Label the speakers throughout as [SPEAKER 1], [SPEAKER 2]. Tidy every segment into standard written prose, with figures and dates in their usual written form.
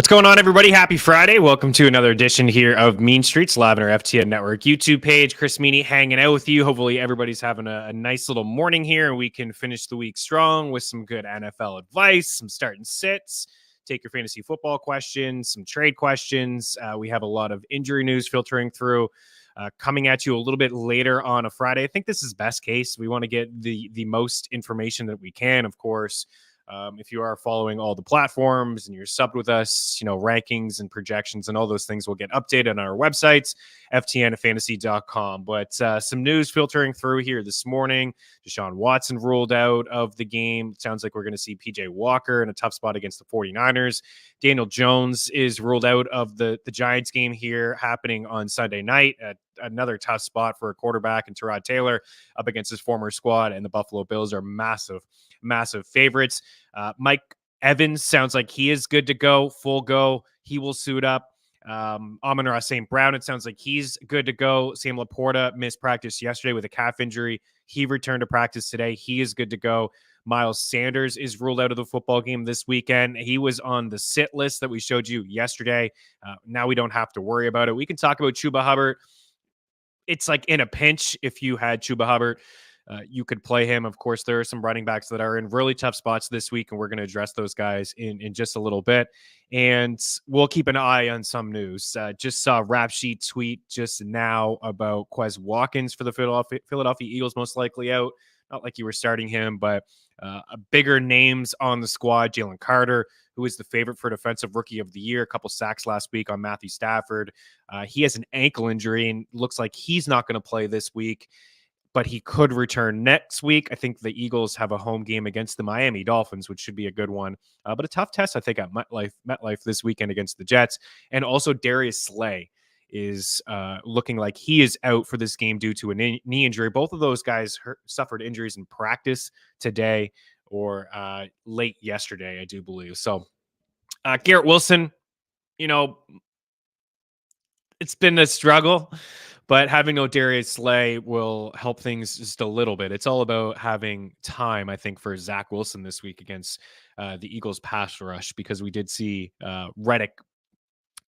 [SPEAKER 1] What's going on, everybody? Happy Friday. Welcome to another edition here of Mean Streets, live on our FTN Network YouTube page. Chris Meaney hanging out with you. Hopefully everybody's having a nice little morning here and we can finish the week strong with some good NFL advice, some start and sits, take your fantasy football questions, some trade questions. We have a lot of injury news filtering through. Coming at you a little bit later on a Friday. I think this is best case. We want to get the most information that we can, of course. If you are following all the platforms and you're subbed with us, rankings and projections and all those things will get updated on our websites, ftnfantasy.com. But some news filtering through here this morning. Deshaun Watson ruled out of the game. It sounds like we're going to see PJ Walker in a tough spot against the 49ers. Daniel Jones is ruled out of the Giants game here happening on Sunday night at another tough spot for a quarterback, and Tyrod Taylor up against his former squad, and the Buffalo Bills are massive favorites. Mike Evans sounds like he is good to go, full go. He will suit up. Amon-Ra St. Brown, it sounds like he's good to go. Sam Laporta missed practice yesterday with a calf injury. He returned to practice today. He is good to go. Miles Sanders is ruled out of the football game this weekend. He was on the sit list that we showed you yesterday. Now we don't have to worry about it. We can talk about Chuba Hubbard. It's like in a pinch if you had Chuba Hubbard. You could play him. Of course, there are some running backs that are in really tough spots this week, and we're going to address those guys in just a little bit. And we'll keep an eye on some news. Just saw Rap Sheet tweet just now about Quez Watkins for the Philadelphia Eagles, most likely out. Not like you were starting him, but bigger names on the squad. Jalen Carter, who is the favorite for Defensive Rookie of the Year, a couple sacks last week on Matthew Stafford. He has an ankle injury and looks like he's not going to play this week, but he could return next week. I think the Eagles have a home game against the Miami Dolphins, which should be a good one. But a tough test, I think, at MetLife this weekend against the Jets. And also Darius Slay is looking like he is out for this game due to a knee injury. Both of those guys suffered injuries in practice today or late yesterday, I do believe. So Garrett Wilson, it's been a struggle, but having no Darius Slay will help things just a little bit. It's all about having time, I think, for Zach Wilson this week against the Eagles pass rush, because we did see Reddick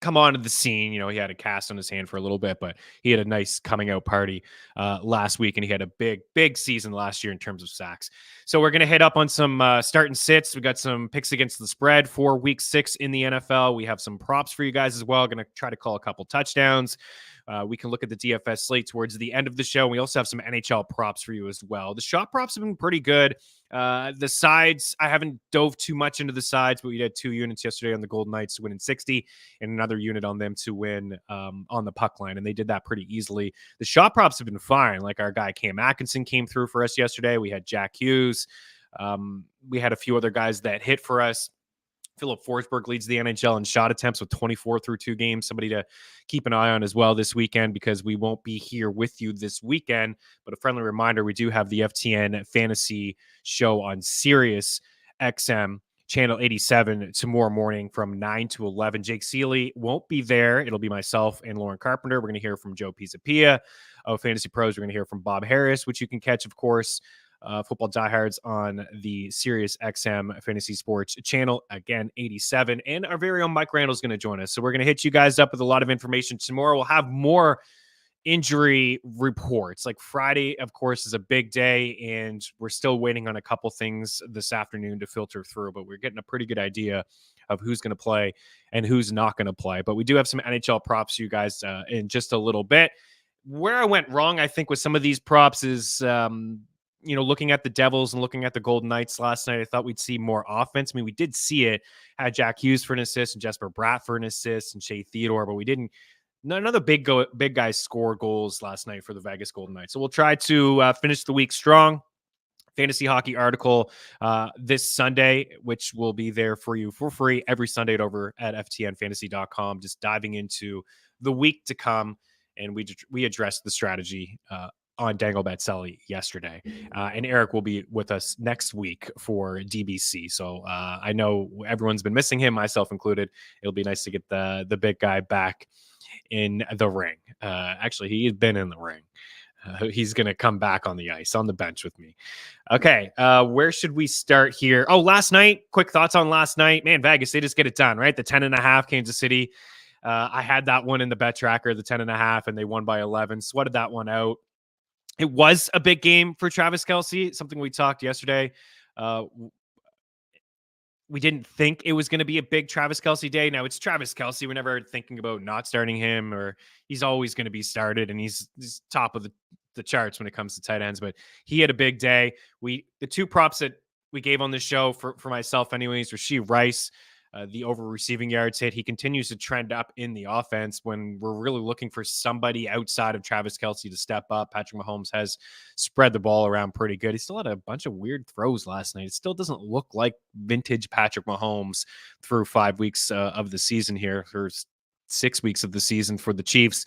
[SPEAKER 1] come onto the scene. He had a cast on his hand for a little bit, but he had a nice coming out party last week, and he had a big season last year in terms of sacks. So we're going to hit up on some start and sits. We got some picks against the spread for week 6 in the NFL. We have some props for you guys as well. Going to try to call a couple touchdowns. We can look at the DFS slate towards the end of the show. We also have some NHL props for you as well. The shot props have been pretty good. The sides, I haven't dove too much into the sides, but we had 2 units yesterday on the Golden Knights to win in 60 and another unit on them to win on the puck line, and they did that pretty easily. The shot props have been fine. Like our guy Cam Atkinson came through for us yesterday. We had Jack Hughes. We had a few other guys that hit for us. Philip Forsberg leads the NHL in shot attempts with 24 through 2 games. Somebody to keep an eye on as well this weekend, because we won't be here with you this weekend. But a friendly reminder, we do have the FTN Fantasy Show on Sirius XM, Channel 87, tomorrow morning from 9 to 11. Jake Seeley won't be there. It'll be myself and Lauren Carpenter. We're going to hear from Joe Pisapia of Fantasy Pros. We're going to hear from Bob Harris, which you can catch, of course, Football Diehards on the Sirius XM Fantasy Sports Channel, again, 87. And our very own Mike Randall is going to join us. So we're going to hit you guys up with a lot of information tomorrow. We'll have more injury reports. Like Friday, of course, is a big day, and we're still waiting on a couple things this afternoon to filter through, but we're getting a pretty good idea of who's going to play and who's not going to play. But we do have some NHL props for you guys in just a little bit. Where I went wrong, I think, with some of these props is looking at the Devils and looking at the Golden Knights last night, I thought we'd see more offense. I mean, we did see it. Had Jack Hughes for an assist and Jesper Bratt for an assist and Shea Theodore, but we didn't. None of the big guys score goals last night for the Vegas Golden Knights. So we'll try to finish the week strong. Fantasy hockey article this Sunday, which will be there for you for free every Sunday over at ftnfantasy.com, just diving into the week to come. And we addressed the strategy on Dangle Batselli yesterday. And Eric will be with us next week for DBC. So I know everyone's been missing him, myself included. It'll be nice to get the big guy back in the ring. Actually, he had been in the ring. He's going to come back on the ice, on the bench with me. Okay, where should we start here? Oh, last night. Quick thoughts on last night. Man, Vegas, they just get it done, right? The 10.5 Kansas City. I had that one in the bet tracker, the 10.5, and they won by 11. Sweated that one out. It was a big game for Travis Kelce, something we talked yesterday. We didn't think it was going to be a big Travis Kelce day. Now it's Travis Kelce. We're never thinking about not starting him, or he's always going to be started, and he's top of the charts when it comes to tight ends. But he had a big day. The two props that we gave on the show for myself, anyways, Rashee Rice. The over receiving yards hit. He continues to trend up in the offense when we're really looking for somebody outside of Travis Kelce to step up. Patrick Mahomes has spread the ball around pretty good. He still had a bunch of weird throws last night. It still doesn't look like vintage Patrick Mahomes through 5 weeks of the season here, or 6 weeks of the season for the Chiefs.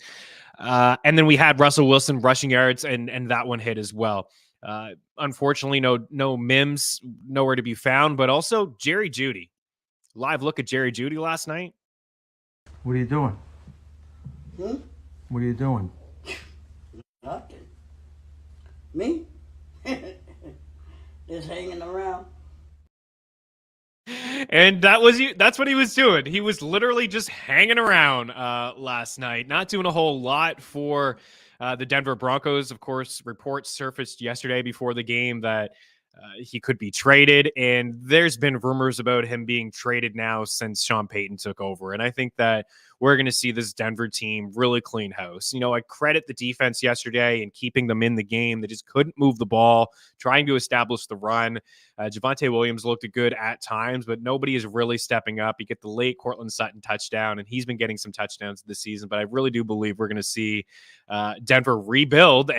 [SPEAKER 1] And then we had Russell Wilson rushing yards, and that one hit as well. Unfortunately, no Mims, nowhere to be found, but also Jerry Jeudy. Live look at Jerry Jeudy last night.
[SPEAKER 2] What are you doing? What are you doing?
[SPEAKER 3] Nothing. Me? Just hanging around.
[SPEAKER 1] And that's what he was doing. He was literally just hanging around last night, not doing a whole lot for the Denver Broncos. Of course, reports surfaced yesterday before the game that he could be traded, and there's been rumors about him being traded now since Sean Payton took over. And I think that we're going to see this Denver team really clean house. I credit the defense yesterday and keeping them in the game. They just couldn't move the ball, trying to establish the run. Javonte Williams looked good at times, but nobody is really stepping up. You get the late Cortland Sutton touchdown, and he's been getting some touchdowns this season. But I really do believe we're going to see Denver rebuild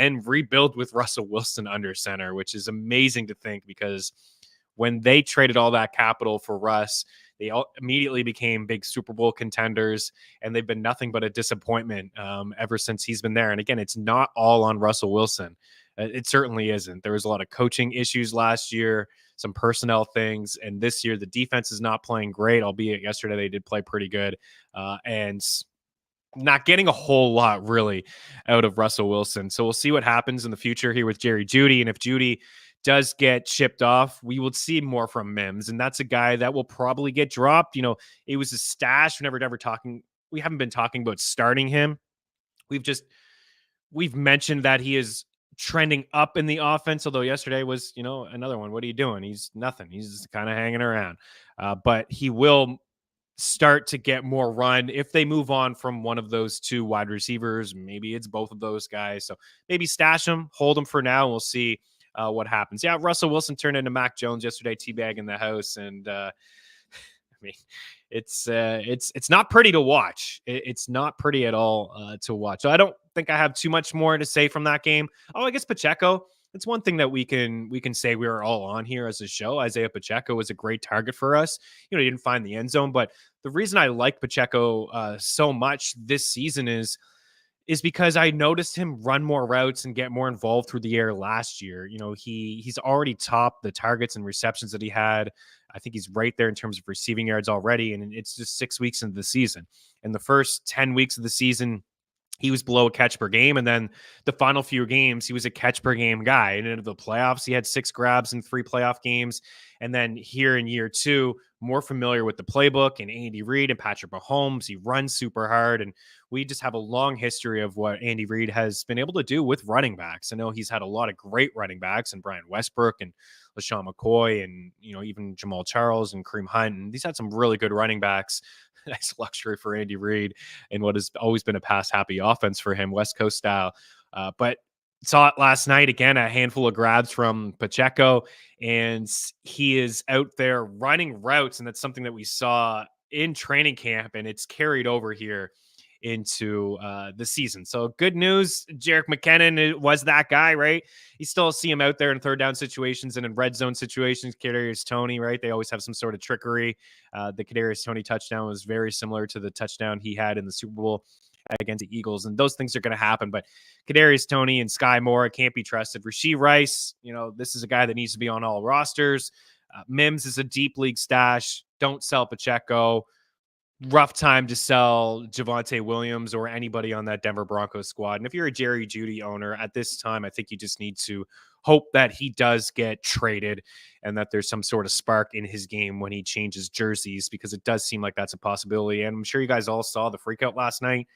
[SPEAKER 1] with Russell Wilson under center, which is amazing to think, because when they traded all that capital for Russ, they immediately became big Super Bowl contenders, and they've been nothing but a disappointment ever since he's been there. And again, it's not all on Russell Wilson. It certainly isn't. There was a lot of coaching issues last year, some personnel things, and this year the defense is not playing great, albeit yesterday they did play pretty good, and not getting a whole lot really out of Russell Wilson. So we'll see what happens in the future here with Jerry Jeudy, and if Jeudy does get shipped off, we will see more from Mims, and that's a guy that will probably get dropped. It was a stash. We haven't been talking about starting him. We've mentioned that he is trending up in the offense, although yesterday was, another one. What are you doing? He's nothing. He's just kind of hanging around. But he will start to get more run if they move on from one of those two wide receivers. Maybe it's both of those guys. So maybe stash him, hold him for now, and we'll see what happens. Yeah, Russell Wilson turned into Mac Jones yesterday, teabagging the house, and it's not pretty to watch. It's not pretty at all to watch. So I don't think I have too much more to say from that game. Oh, I guess Pacheco. It's one thing that we can say we were all on here as a show. Isaiah Pacheco was a great target for us. He didn't find the end zone, but the reason I like Pacheco so much this season is because I noticed him run more routes and get more involved through the air last year. He's already topped the targets and receptions that he had. I think he's right there in terms of receiving yards already, and it's just 6 weeks into the season. In the first 10 weeks of the season, he was below a catch per game. And then the final few games, he was a catch per game guy. And into the playoffs, he had 6 grabs in 3 playoff games. And then here in year 2, more familiar with the playbook and Andy Reid and Patrick Mahomes. He runs super hard. And we just have a long history of what Andy Reid has been able to do with running backs. I know he's had a lot of great running backs, and Brian Westbrook and LaShawn McCoy and, even Jamal Charles and Kareem Hunt. And he's had some really good running backs. Nice luxury for Andy Reid and what has always been a pass-happy offense for him, West Coast style. But saw it last night, again, a handful of grabs from Pacheco, and he is out there running routes, and that's something that we saw in training camp, and it's carried over here into the season. So good news, Jerick McKinnon was that guy, right? You still see him out there in third down situations and in red zone situations. Kadarius Toney, right? They always have some sort of trickery. The Kadarius Toney touchdown was very similar to the touchdown he had in the Super Bowl against the Eagles, and those things are going to happen. But Kadarius Toney and Sky Moore can't be trusted. Rashee Rice, this is a guy that needs to be on all rosters. Mims is a deep league stash. Don't sell Pacheco. rough time to sell Javonte Williams or anybody on that Denver Broncos squad. And if you're a Jerry Jeudy owner at this time, I think you just need to hope that he does get traded and that there's some sort of spark in his game when he changes jerseys, because it does seem like that's a possibility. And I'm sure you guys all saw the freakout last night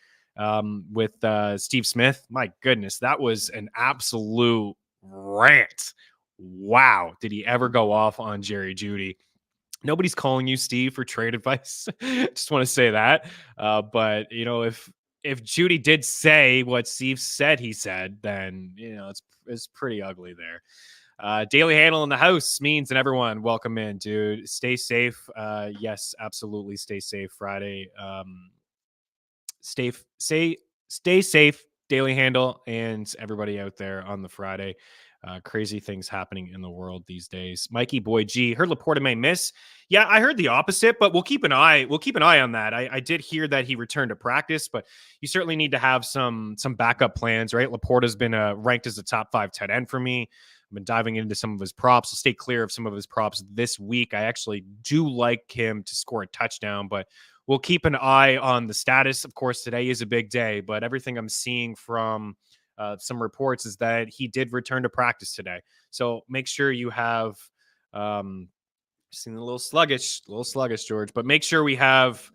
[SPEAKER 1] with Steve Smith. My goodness, that was an absolute rant. Wow. Did he ever go off on Jerry Jeudy? Nobody's calling you Steve for trade advice. Just want to say that. But if Jeudy did say what Steve said he said, then it's pretty ugly there. Daily Handle in the house means, and everyone, welcome in, dude. Stay safe. Yes, absolutely, stay safe. Friday. Stay safe. Daily Handle and everybody out there on the Friday. Crazy things happening in the world these days. Mikey Boy G, heard Laporta may miss. Yeah, I heard the opposite, but we'll keep an eye on that. I did hear that he returned to practice, but you certainly need to have some backup plans, right? Laporta's been ranked as a top 5 tight end for me. I've been diving into some of his props. I'll stay clear of some of his props this week. I actually do like him to score a touchdown, but we'll keep an eye on the status. Of course, today is a big day, but everything I'm seeing from some reports is that he did return to practice today. So make sure you have seen a little sluggish, George, but make sure we have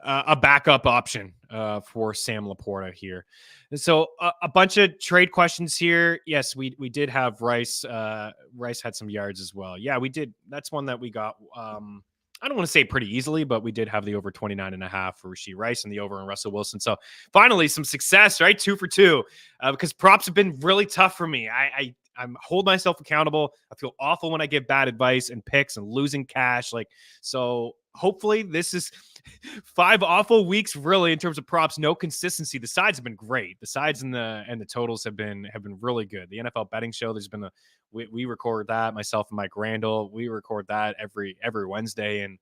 [SPEAKER 1] a backup option for Sam Laporta here. And so a bunch of trade questions here. Yes, we did have Rice. Rice had some yards as well. Yeah, we did. That's one that we got. I don't want to say pretty easily, but we did have the over 29.5 for Rashee Rice and the over on Russell Wilson. So finally some success, right? 2 for 2, because props have been really tough for me. I'm hold myself accountable. I feel awful when I give bad advice and picks and losing cash. So hopefully this is 5 awful weeks, really, in terms of props. No consistency. The sides have been great. The sides and the totals have been really good. The NFL betting show, there's been we record that, myself and Mike Randall. We record that every Wednesday, and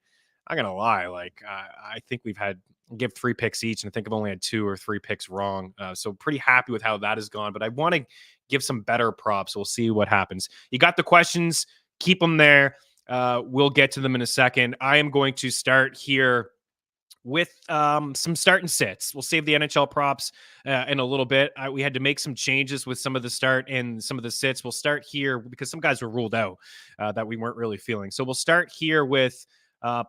[SPEAKER 1] I'm gonna lie, I think we've give 3 picks each, and I think I've only had 2 or 3 picks wrong. So pretty happy with how that has gone. But I want to give some better props. We'll see what happens. You got the questions, keep them there. We'll get to them in a second. I am going to start here with some start and sits. We'll save the NHL props in a little bit. We had to make some changes with some of the start and some of the sits. We'll start here because some guys were ruled out that we weren't really feeling. So we'll start here with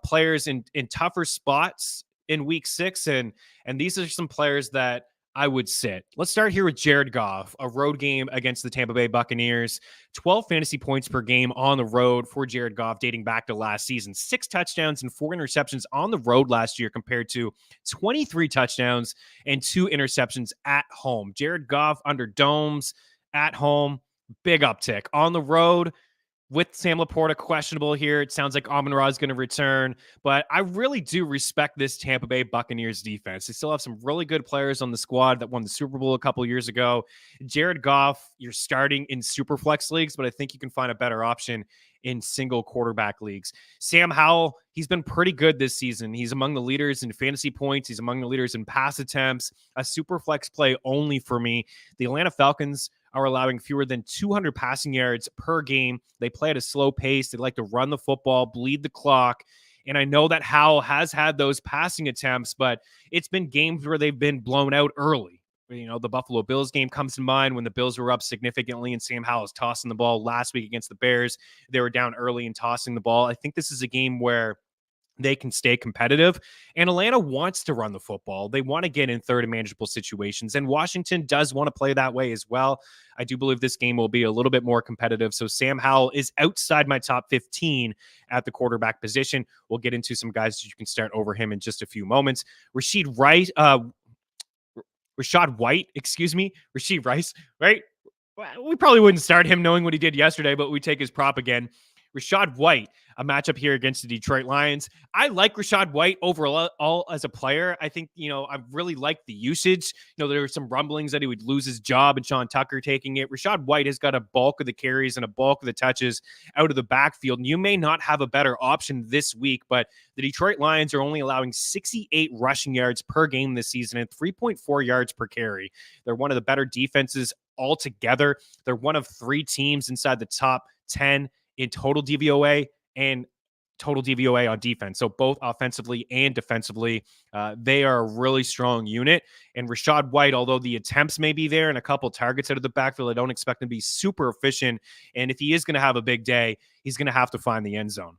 [SPEAKER 1] players in tougher spots in week 6. And these are some players that I would sit. Let's start here with Jared Goff, a road game against the Tampa Bay Buccaneers. 12 fantasy points per game on the road for Jared Goff dating back to last season. 6 touchdowns and 4 interceptions on the road last year compared to 23 touchdowns and 2 interceptions at home. Jared Goff under domes at home, big uptick. On the road, with Sam Laporta questionable here, it sounds like Amon-Ra is going to return, but I really do respect this Tampa Bay Buccaneers defense. They still have some really good players on the squad that won the Super Bowl a couple years ago. Jared Goff, you're starting in super flex leagues, but I think you can find a better option in single quarterback leagues. Sam Howell, he's been pretty good this season. He's among the leaders in fantasy points. He's among the leaders in pass attempts. A super flex play only for me. The Atlanta Falcons are allowing fewer than 200 passing yards per game. They play at a slow pace. They like to run the football, bleed the clock. And I know that Howell has had those passing attempts, but it's been games where they've been blown out early. The Buffalo Bills game comes to mind when the Bills were up significantly and Sam Howell was tossing the ball last week against the Bears. They were down early and tossing the ball. I think this is a game where they can stay competitive. And Atlanta wants to run the football. They want to get in third and manageable situations. And Washington does want to play that way as well. I do believe this game will be a little bit more competitive. So Sam Howell is outside my top 15 at the quarterback position. We'll get into some guys that you can start over him in just a few moments. Rashee Rice, right? We probably wouldn't start him knowing what he did yesterday, but we take his prop again. Rashad White, a matchup here against the Detroit Lions. I like Rashad White overall as a player. I think, I really like the usage. There were some rumblings that he would lose his job and Sean Tucker taking it. Rashad White has got a bulk of the carries and a bulk of the touches out of the backfield. And you may not have a better option this week, but the Detroit Lions are only allowing 68 rushing yards per game this season and 3.4 yards per carry. They're one of the better defenses altogether. They're one of 3 teams inside the top 10 in total DVOA and total DVOA on defense. So both offensively and defensively, they are a really strong unit. And Rachaad White, although the attempts may be there and a couple targets out of the backfield, I don't expect him to be super efficient. And if he is going to have a big day, he's going to have to find the end zone.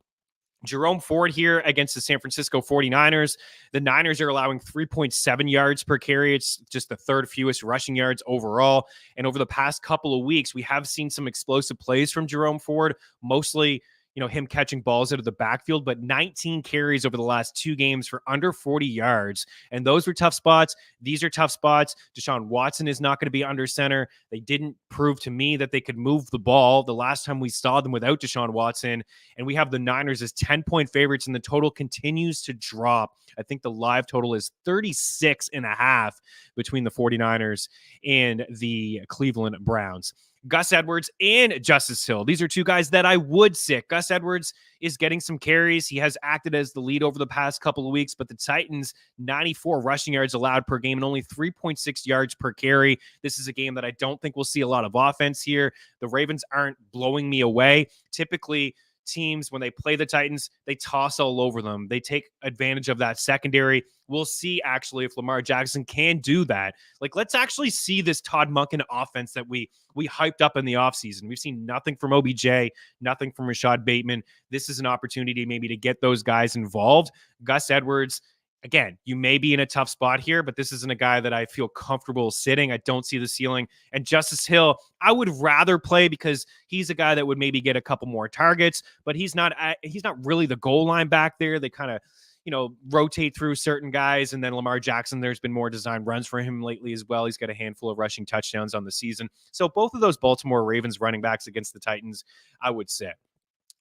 [SPEAKER 1] Jerome Ford here against the San Francisco 49ers. The Niners are allowing 3.7 yards per carry. It's just the third fewest rushing yards overall. And over the past couple of weeks, we have seen some explosive plays from Jerome Ford, mostly him catching balls out of the backfield, but 19 carries over the last 2 games for under 40 yards. And those were tough spots. These are tough spots. Deshaun Watson is not going to be under center. They didn't prove to me that they could move the ball the last time we saw them without Deshaun Watson. And we have the Niners as 10-point favorites, and the total continues to drop. I think the live total is 36.5 between the 49ers and the Cleveland Browns. Gus Edwards and Justice Hill. These are 2 guys that I would sit. Gus Edwards is getting some carries. He has acted as the lead over the past couple of weeks, but the Titans, 94 rushing yards allowed per game and only 3.6 yards per carry. This is a game that I don't think we'll see a lot of offense here. The Ravens aren't blowing me away. Typically, teams, when they play the Titans, they toss all over them. They take advantage of that secondary. We'll see actually if Lamar Jackson can do that. Like, let's actually see this Todd Monken offense that we hyped up in the offseason. We've seen nothing from OBJ, nothing from Rashad Bateman. This is an opportunity maybe to get those guys involved. Gus Edwards, again, you may be in a tough spot here, but this isn't a guy that I feel comfortable sitting. I don't see the ceiling. And Justice Hill, I would rather play because he's a guy that would maybe get a couple more targets, but he's not really the goal line back there. They kind of, rotate through certain guys. And then Lamar Jackson, there's been more design runs for him lately as well. He's got a handful of rushing touchdowns on the season. So both of those Baltimore Ravens running backs against the Titans, I would sit.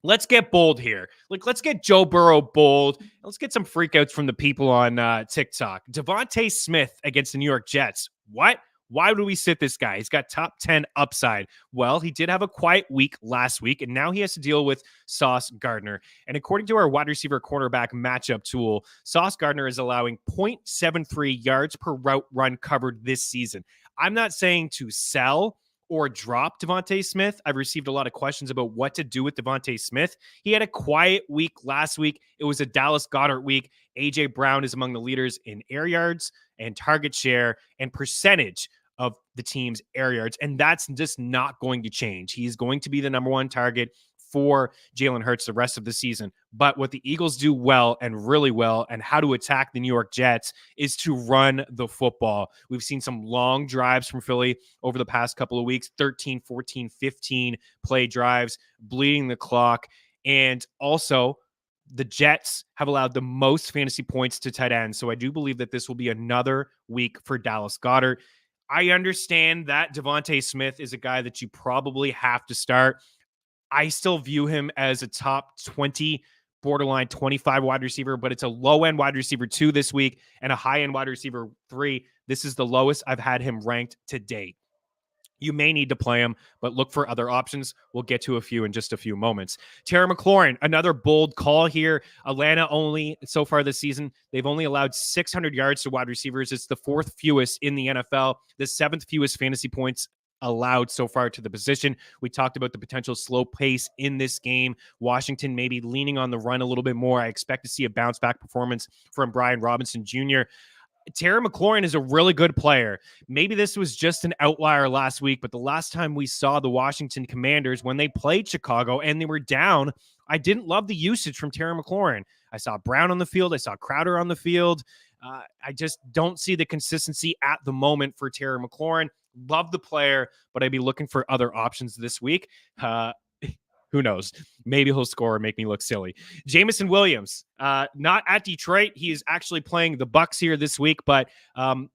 [SPEAKER 1] Let's get bold here. Let's get Joe Burrow bold. Let's get some freakouts from the people on TikTok. Devontae Smith against the New York Jets. What? Why would we sit this guy? He's got top 10 upside. Well, he did have a quiet week last week, and now he has to deal with Sauce Gardner. And according to our wide receiver cornerback matchup tool, Sauce Gardner is allowing 0.73 yards per route run covered this season. I'm not saying to sell or drop Devontae Smith. I've received a lot of questions about what to do with Devontae Smith. He had a quiet week last week. It was a Dallas Goedert week. A.J. Brown is among the leaders in air yards and target share and percentage of the team's air yards, and that's just not going to change. He's going to be the number 1 target for Jalen Hurts the rest of the season. But what the Eagles do well and really well, and how to attack the New York Jets, is to run the football. We've seen some long drives from Philly over the past couple of weeks, 13, 14, 15 play drives, bleeding the clock. And also, the Jets have allowed the most fantasy points to tight ends. So I do believe that this will be another week for Dallas Goedert. I understand that Devontae Smith is a guy that you probably have to start. I still view him as a top 20, borderline 25 wide receiver, but it's a low-end wide receiver 2 this week and a high-end wide receiver 3. This is the lowest I've had him ranked to date. You may need to play him, but look for other options. We'll get to a few in just a few moments. Terry McLaurin, another bold call here. Atlanta only, so far this season, they've only allowed 600 yards to wide receivers. It's the 4th fewest in the NFL, the 7th fewest fantasy points allowed so far to the position. We talked about the potential slow pace in this game. Washington maybe leaning on the run a little bit more. I expect to see a bounce back performance from Brian Robinson Jr. Terry McLaurin is a really good player. Maybe this was just an outlier last week, but the last time we saw the Washington Commanders, when they played Chicago and they were down, I didn't love the usage from Terry McLaurin. I saw Brown on the field. I saw Crowder on the field. I just don't see the consistency at the moment for Terry McLaurin. Love the player, but I'd be looking for other options this week. Who knows? Maybe he'll score and make me look silly. Jameson Williams, not at Detroit. He is actually playing the Bucs here this week, but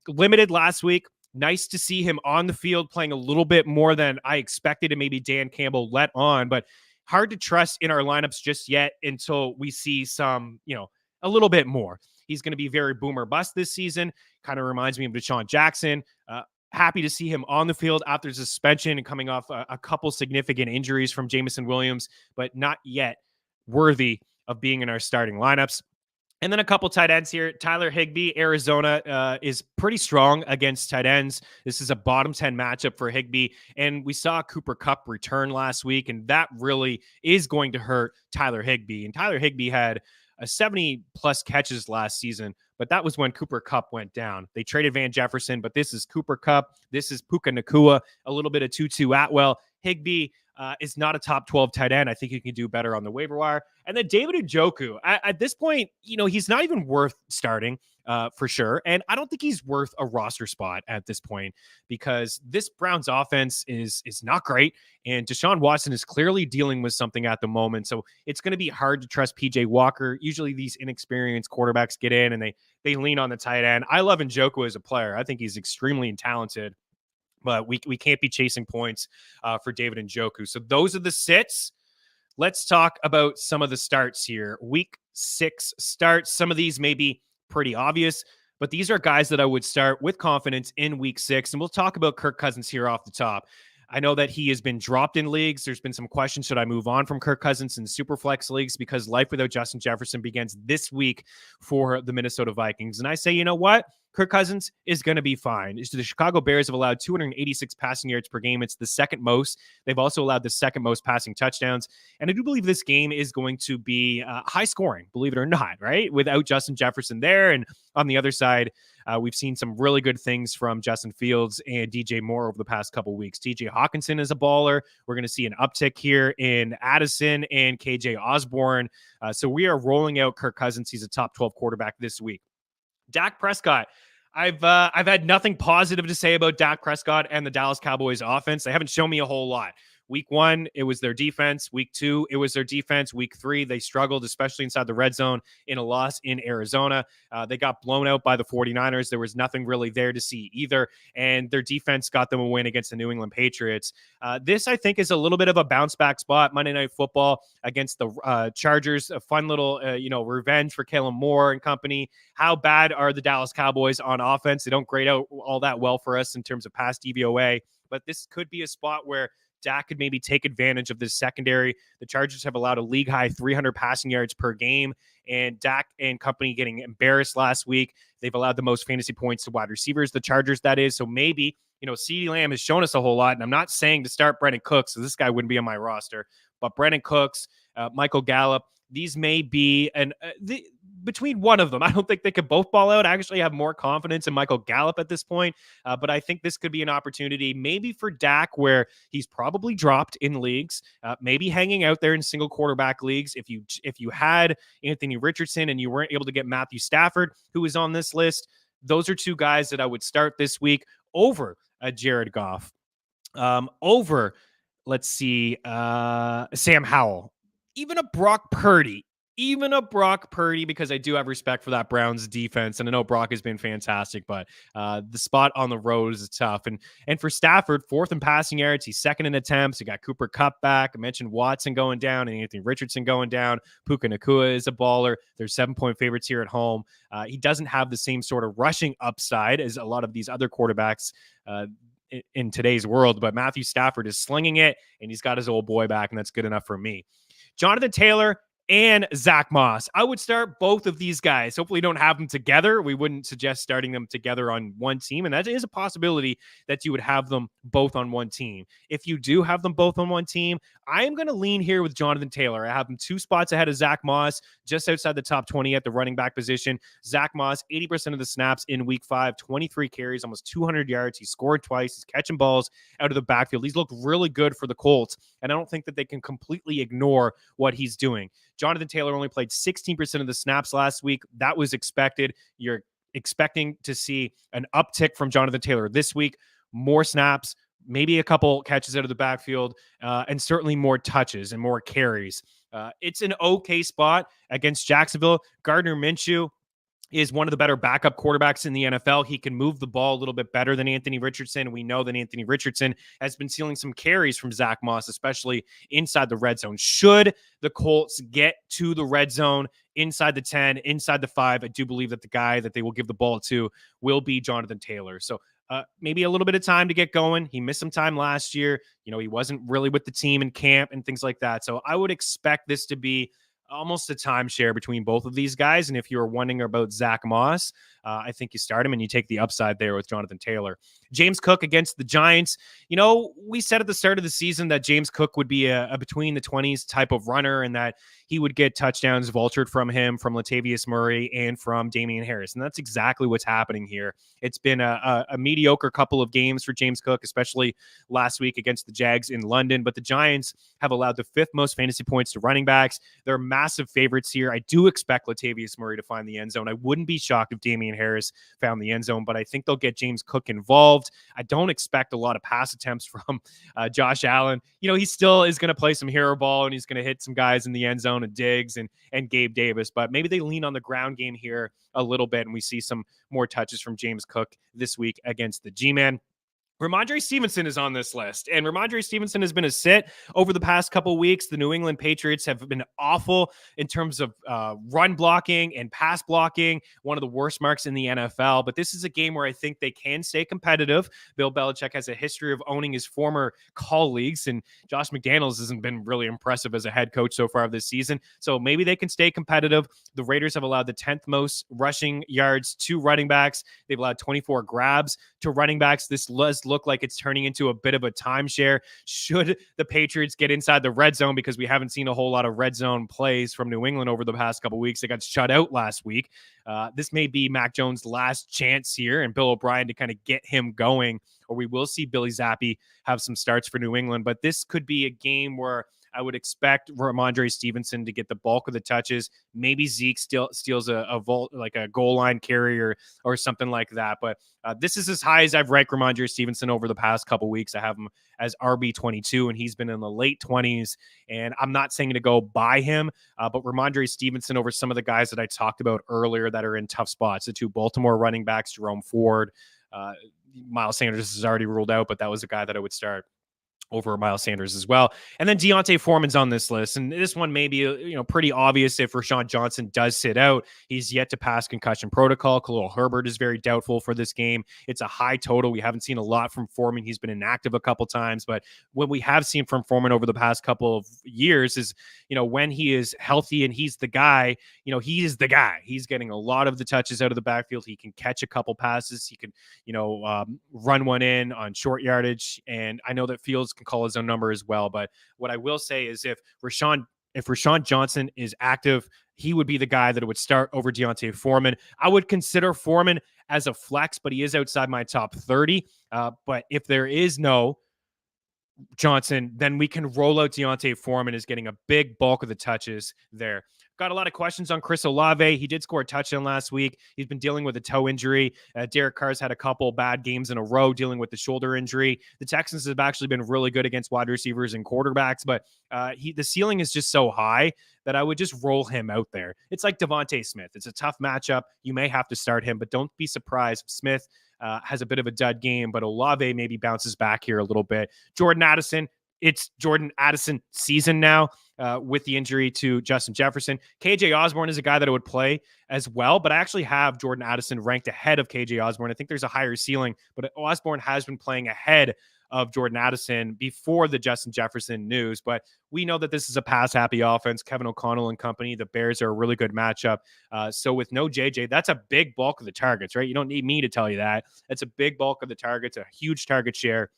[SPEAKER 1] limited last week. Nice to see him on the field playing a little bit more than I expected, and maybe Dan Campbell let on, but hard to trust in our lineups just yet until we see some, a little bit more. He's going to be very boom or bust this season. Kind of reminds me of Deshaun Jackson. Happy to see him on the field after suspension and coming off a couple significant injuries from Jameson Williams, but not yet worthy of being in our starting lineups. And then a couple tight ends here. Tyler Higbee, Arizona is pretty strong against tight ends. This is a bottom 10 matchup for Higbee. And we saw Cooper Kupp return last week, and that really is going to hurt Tyler Higbee. And Tyler Higbee had a 70-plus catches last season, but that was when Cooper Kupp went down. They traded Van Jefferson, but this is Cooper Kupp. This is Puka Nacua, a little bit of Tutu Atwell. Higbee is not a top 12 tight end. I think he can do better on the waiver wire. And then David Njoku, at this point, he's not even worth starting for sure. And I don't think he's worth a roster spot at this point because this Browns offense is not great. And Deshaun Watson is clearly dealing with something at the moment. So it's going to be hard to trust PJ Walker. Usually these inexperienced quarterbacks get in and they lean on the tight end. I love Njoku as a player. I think he's extremely talented. But we can't be chasing points for David Njoku. So those are the sits. Let's talk about some of the starts here. Week 6 starts. Some of these may be pretty obvious, but these are guys that I would start with confidence in week 6. And we'll talk about Kirk Cousins here off the top. I know that he has been dropped in leagues. There's been some questions. Should I move on from Kirk Cousins in Superflex leagues? Because life without Justin Jefferson begins this week for the Minnesota Vikings. And I say, you know what? Kirk Cousins is going to be fine. The Chicago Bears have allowed 286 passing yards per game. It's the second most. They've also allowed the second most passing touchdowns. And I do believe this game is going to be high scoring, believe it or not, right? Without Justin Jefferson there. And on the other side, we've seen some really good things from Justin Fields and DJ Moore over the past couple of weeks. TJ Hawkinson is a baller. We're going to see an uptick here in Addison and KJ Osborne. So we are rolling out Kirk Cousins. He's a top 12 quarterback this week. Dak Prescott. I've had nothing positive to say about Dak Prescott and the Dallas Cowboys offense. They haven't shown me a whole lot. Week 1, it was their defense. Week 2, it was their defense. Week 3, they struggled, especially inside the red zone in a loss in Arizona. They got blown out by the 49ers. There was nothing really there to see either. And their defense got them a win against the New England Patriots. This, I think, is a little bit of a bounce back spot. Monday Night Football against the Chargers. A fun little, revenge for Kellen Moore and company. How bad are the Dallas Cowboys on offense? They don't grade out all that well for us in terms of pass DVOA. But this could be a spot where Dak could maybe take advantage of this secondary. The Chargers have allowed a league-high 300 passing yards per game, and Dak and company getting embarrassed last week. They've allowed the most fantasy points to wide receivers, the Chargers, that is. So maybe, CeeDee Lamb has shown us a whole lot, and I'm not saying to start Brandon Cooks, so this guy wouldn't be on my roster, but Brandon Cooks, Michael Gallup, these may be between one of them. I don't think they could both ball out. I actually have more confidence in Michael Gallup at this point, but I think this could be an opportunity maybe for Dak where he's probably dropped in leagues, maybe hanging out there in single quarterback leagues. If you had Anthony Richardson and you weren't able to get Matthew Stafford, who is on this list, those are two guys that I would start this week over Jared Goff, over, let's see, Sam Howell, even a Brock Purdy, because I do have respect for that Browns defense. And I know Brock has been fantastic, but the spot on the road is tough. And for Stafford, 4th in passing yards, he's 2nd in attempts. You got Cooper Kupp back. I mentioned Watson going down and Anthony Richardson going down. Puka Nacua is a baller. They're 7-point favorites here at home. He doesn't have the same sort of rushing upside as a lot of these other quarterbacks in today's world, but Matthew Stafford is slinging it, and he's got his old boy back, and that's good enough for me. Jonathan Taylor and Zach Moss. I would start both of these guys. Hopefully don't have them together. We wouldn't suggest starting them together on one team. And that is a possibility that you would have them both on one team. If you do have them both on one team, I am going to lean here with Jonathan Taylor. I have him 2 spots ahead of Zach Moss, just outside the top 20 at the running back position. Zach Moss, 80% of the snaps in week 5, 23 carries, almost 200 yards. He scored twice. He's catching balls out of the backfield. He's looked really good for the Colts. And I don't think that they can completely ignore what he's doing. Jonathan Taylor only played 16% of the snaps last week. That was expected. You're expecting to see an uptick from Jonathan Taylor this week. More snaps, maybe a couple catches out of the backfield, and certainly more touches and more carries. It's an okay spot against Jacksonville. Gardner Minshew is one of the better backup quarterbacks in the NFL. He can move the ball a little bit better than Anthony Richardson. We know that Anthony Richardson has been stealing some carries from Zach Moss, especially inside the red zone. Should the Colts get to the red zone inside the 10, inside the 5, I do believe that the guy that they will give the ball to will be Jonathan Taylor. So maybe a little bit of time to get going. He missed some time last year. He wasn't really with the team in camp and things like that. So I would expect this to be almost a timeshare between both of these guys. And if you're wondering about Zach Moss, I think you start him and you take the upside there with Jonathan Taylor. James Cook against the Giants. You know, we said at the start of the season that James Cook would be a between the 20s type of runner and that he would get touchdowns vultured from him, from Latavius Murray, and from Damian Harris. And that's exactly what's happening here. It's been a mediocre couple of games for James Cook, especially last week against the Jags in London. But the Giants have allowed the 5th most fantasy points to running backs. They're massive favorites here. I do expect Latavius Murray to find the end zone. I wouldn't be shocked if Damian Harris found the end zone, but I think they'll get James Cook involved. I don't expect a lot of pass attempts from Josh Allen. You know, he still is going to play some hero ball and he's going to hit some guys in the end zone and Diggs and Gabe Davis, but maybe they lean on the ground game here a little bit and we see some more touches from James Cook this week against the G-Man. Ramondre Stevenson is on this list, and Ramondre Stevenson has been a sit over the past couple of weeks. The New England Patriots have been awful in terms of run blocking and pass blocking, one of the worst marks in the NFL. But this is a game where I think they can stay competitive. Bill Belichick has a history of owning his former colleagues, and Josh McDaniels hasn't been really impressive as a head coach so far this season. So maybe they can stay competitive. The Raiders have allowed the 10th most rushing yards to running backs. They've allowed 24 grabs to running backs. This look like it's turning into a bit of a timeshare should the Patriots get inside the red zone, because we haven't seen a whole lot of red zone plays from New England over the past couple of weeks. They got shut out last week. This may be Mac Jones' last chance here and Bill O'Brien to kind of get him going, or we will see Billy Zappi have some starts for New England. But this could be a game where I would expect Ramondre Stevenson to get the bulk of the touches. Maybe Zeke steals a vault, like a goal line carry or something like that. But this is as high as I've ranked Ramondre Stevenson over the past couple weeks. I have him as RB22, and he's been in the late 20s. And I'm not saying to go buy him, but Ramondre Stevenson over some of the guys that I talked about earlier that are in tough spots. The 2 Baltimore running backs, Jerome Ford, Miles Sanders is already ruled out, but that was a guy that I would start over Miles Sanders as well. And then Deontay Foreman's on this list. And this one may be, pretty obvious if Rashawn Johnson does sit out. He's yet to pass concussion protocol. Khalil Herbert is very doubtful for this game. It's a high total. We haven't seen a lot from Foreman. He's been inactive a couple times, but what we have seen from Foreman over the past couple of years is, when he is healthy and he's the guy, he is the guy. He's getting a lot of the touches out of the backfield. He can catch a couple passes. He can, run one in on short yardage. And I know that Fields can call his own number as well. But what I will say is if Rashawn Johnson is active, he would be the guy that would start over Deontay Foreman. I would consider Foreman as a flex, but he is outside my top 30. But if there is no Johnson, then we can roll out Deontay Foreman as getting a big bulk of the touches there. Got a lot of questions on Chris Olave. He did score a touchdown last week. He's been dealing with a toe injury. Derek Carr's had a couple bad games in a row dealing with the shoulder injury. The Texans have actually been really good against wide receivers and quarterbacks, but the ceiling is just so high that I would just roll him out there. It's like Devontae Smith. It's a tough matchup. You may have to start him, but don't be surprised if Smith has a bit of a dud game, but Olave maybe bounces back here a little bit. Jordan Addison, it's Jordan Addison season now with the injury to Justin Jefferson. KJ Osborne is a guy that I would play as well, but I actually have Jordan Addison ranked ahead of KJ Osborne. I think there's a higher ceiling, but Osborne has been playing ahead of Jordan Addison before the Justin Jefferson news. But we know that this is a pass-happy offense. Kevin O'Connell and company, the Bears are a really good matchup. So with no JJ, that's a big bulk of the targets, right? You don't need me to tell you that. That's a big bulk of the targets, a huge target share.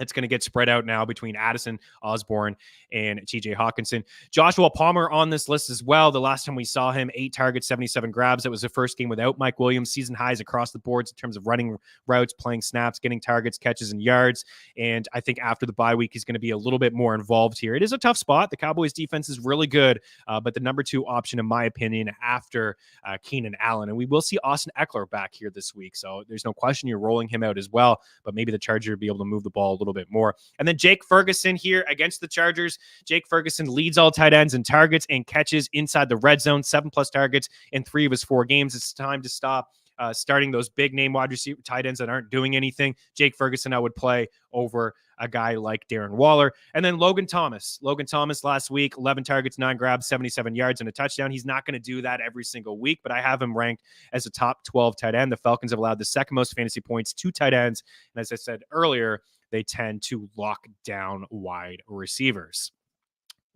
[SPEAKER 1] It's going to get spread out now between Addison, Osborne, and TJ Hawkinson. Joshua Palmer on this list as well. The last time we saw him, 8 targets, 77 grabs. That was the first game without Mike Williams. Season highs across the boards in terms of running routes, playing snaps, getting targets, catches, and yards. And I think after the bye week, he's going to be a little bit more involved here. It is a tough spot. The Cowboys defense is really good, but the number 2 option, in my opinion, after Keenan Allen. And we will see Austin Eckler back here this week. So there's no question you're rolling him out as well, but maybe the Chargers will be able to move the ball a little bit more. And then Jake Ferguson here against the Chargers. Jake Ferguson leads all tight ends in targets and catches inside the red zone, 7+ targets in 3 of his 4 games. It's time to stop starting those big name wide receiver tight ends that aren't doing anything. Jake Ferguson I would play over a guy like Darren Waller. And then Logan Thomas. Logan Thomas last week, 11 targets, 9 grabs, 77 yards, and a touchdown. He's not going to do that every single week, but I have him ranked as a top 12 tight end. The Falcons have allowed the second most fantasy points to tight ends. And as I said earlier, they tend to lock down wide receivers.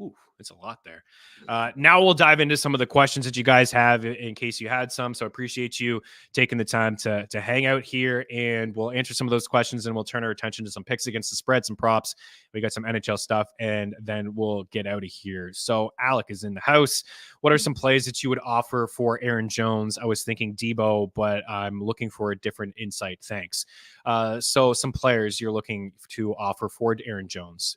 [SPEAKER 1] Ooh, it's a lot there. Now we'll dive into some of the questions that you guys have in case you had some. So I appreciate you taking the time to hang out here, and we'll answer some of those questions, and we'll turn our attention to some picks against the spread, some props. We got some NHL stuff, and then we'll get out of here. So Alec is in the house. What are some plays that you would offer for Aaron Jones? I was thinking Debo, but I'm looking for a different insight. Thanks. So some players you're looking to offer for Aaron Jones.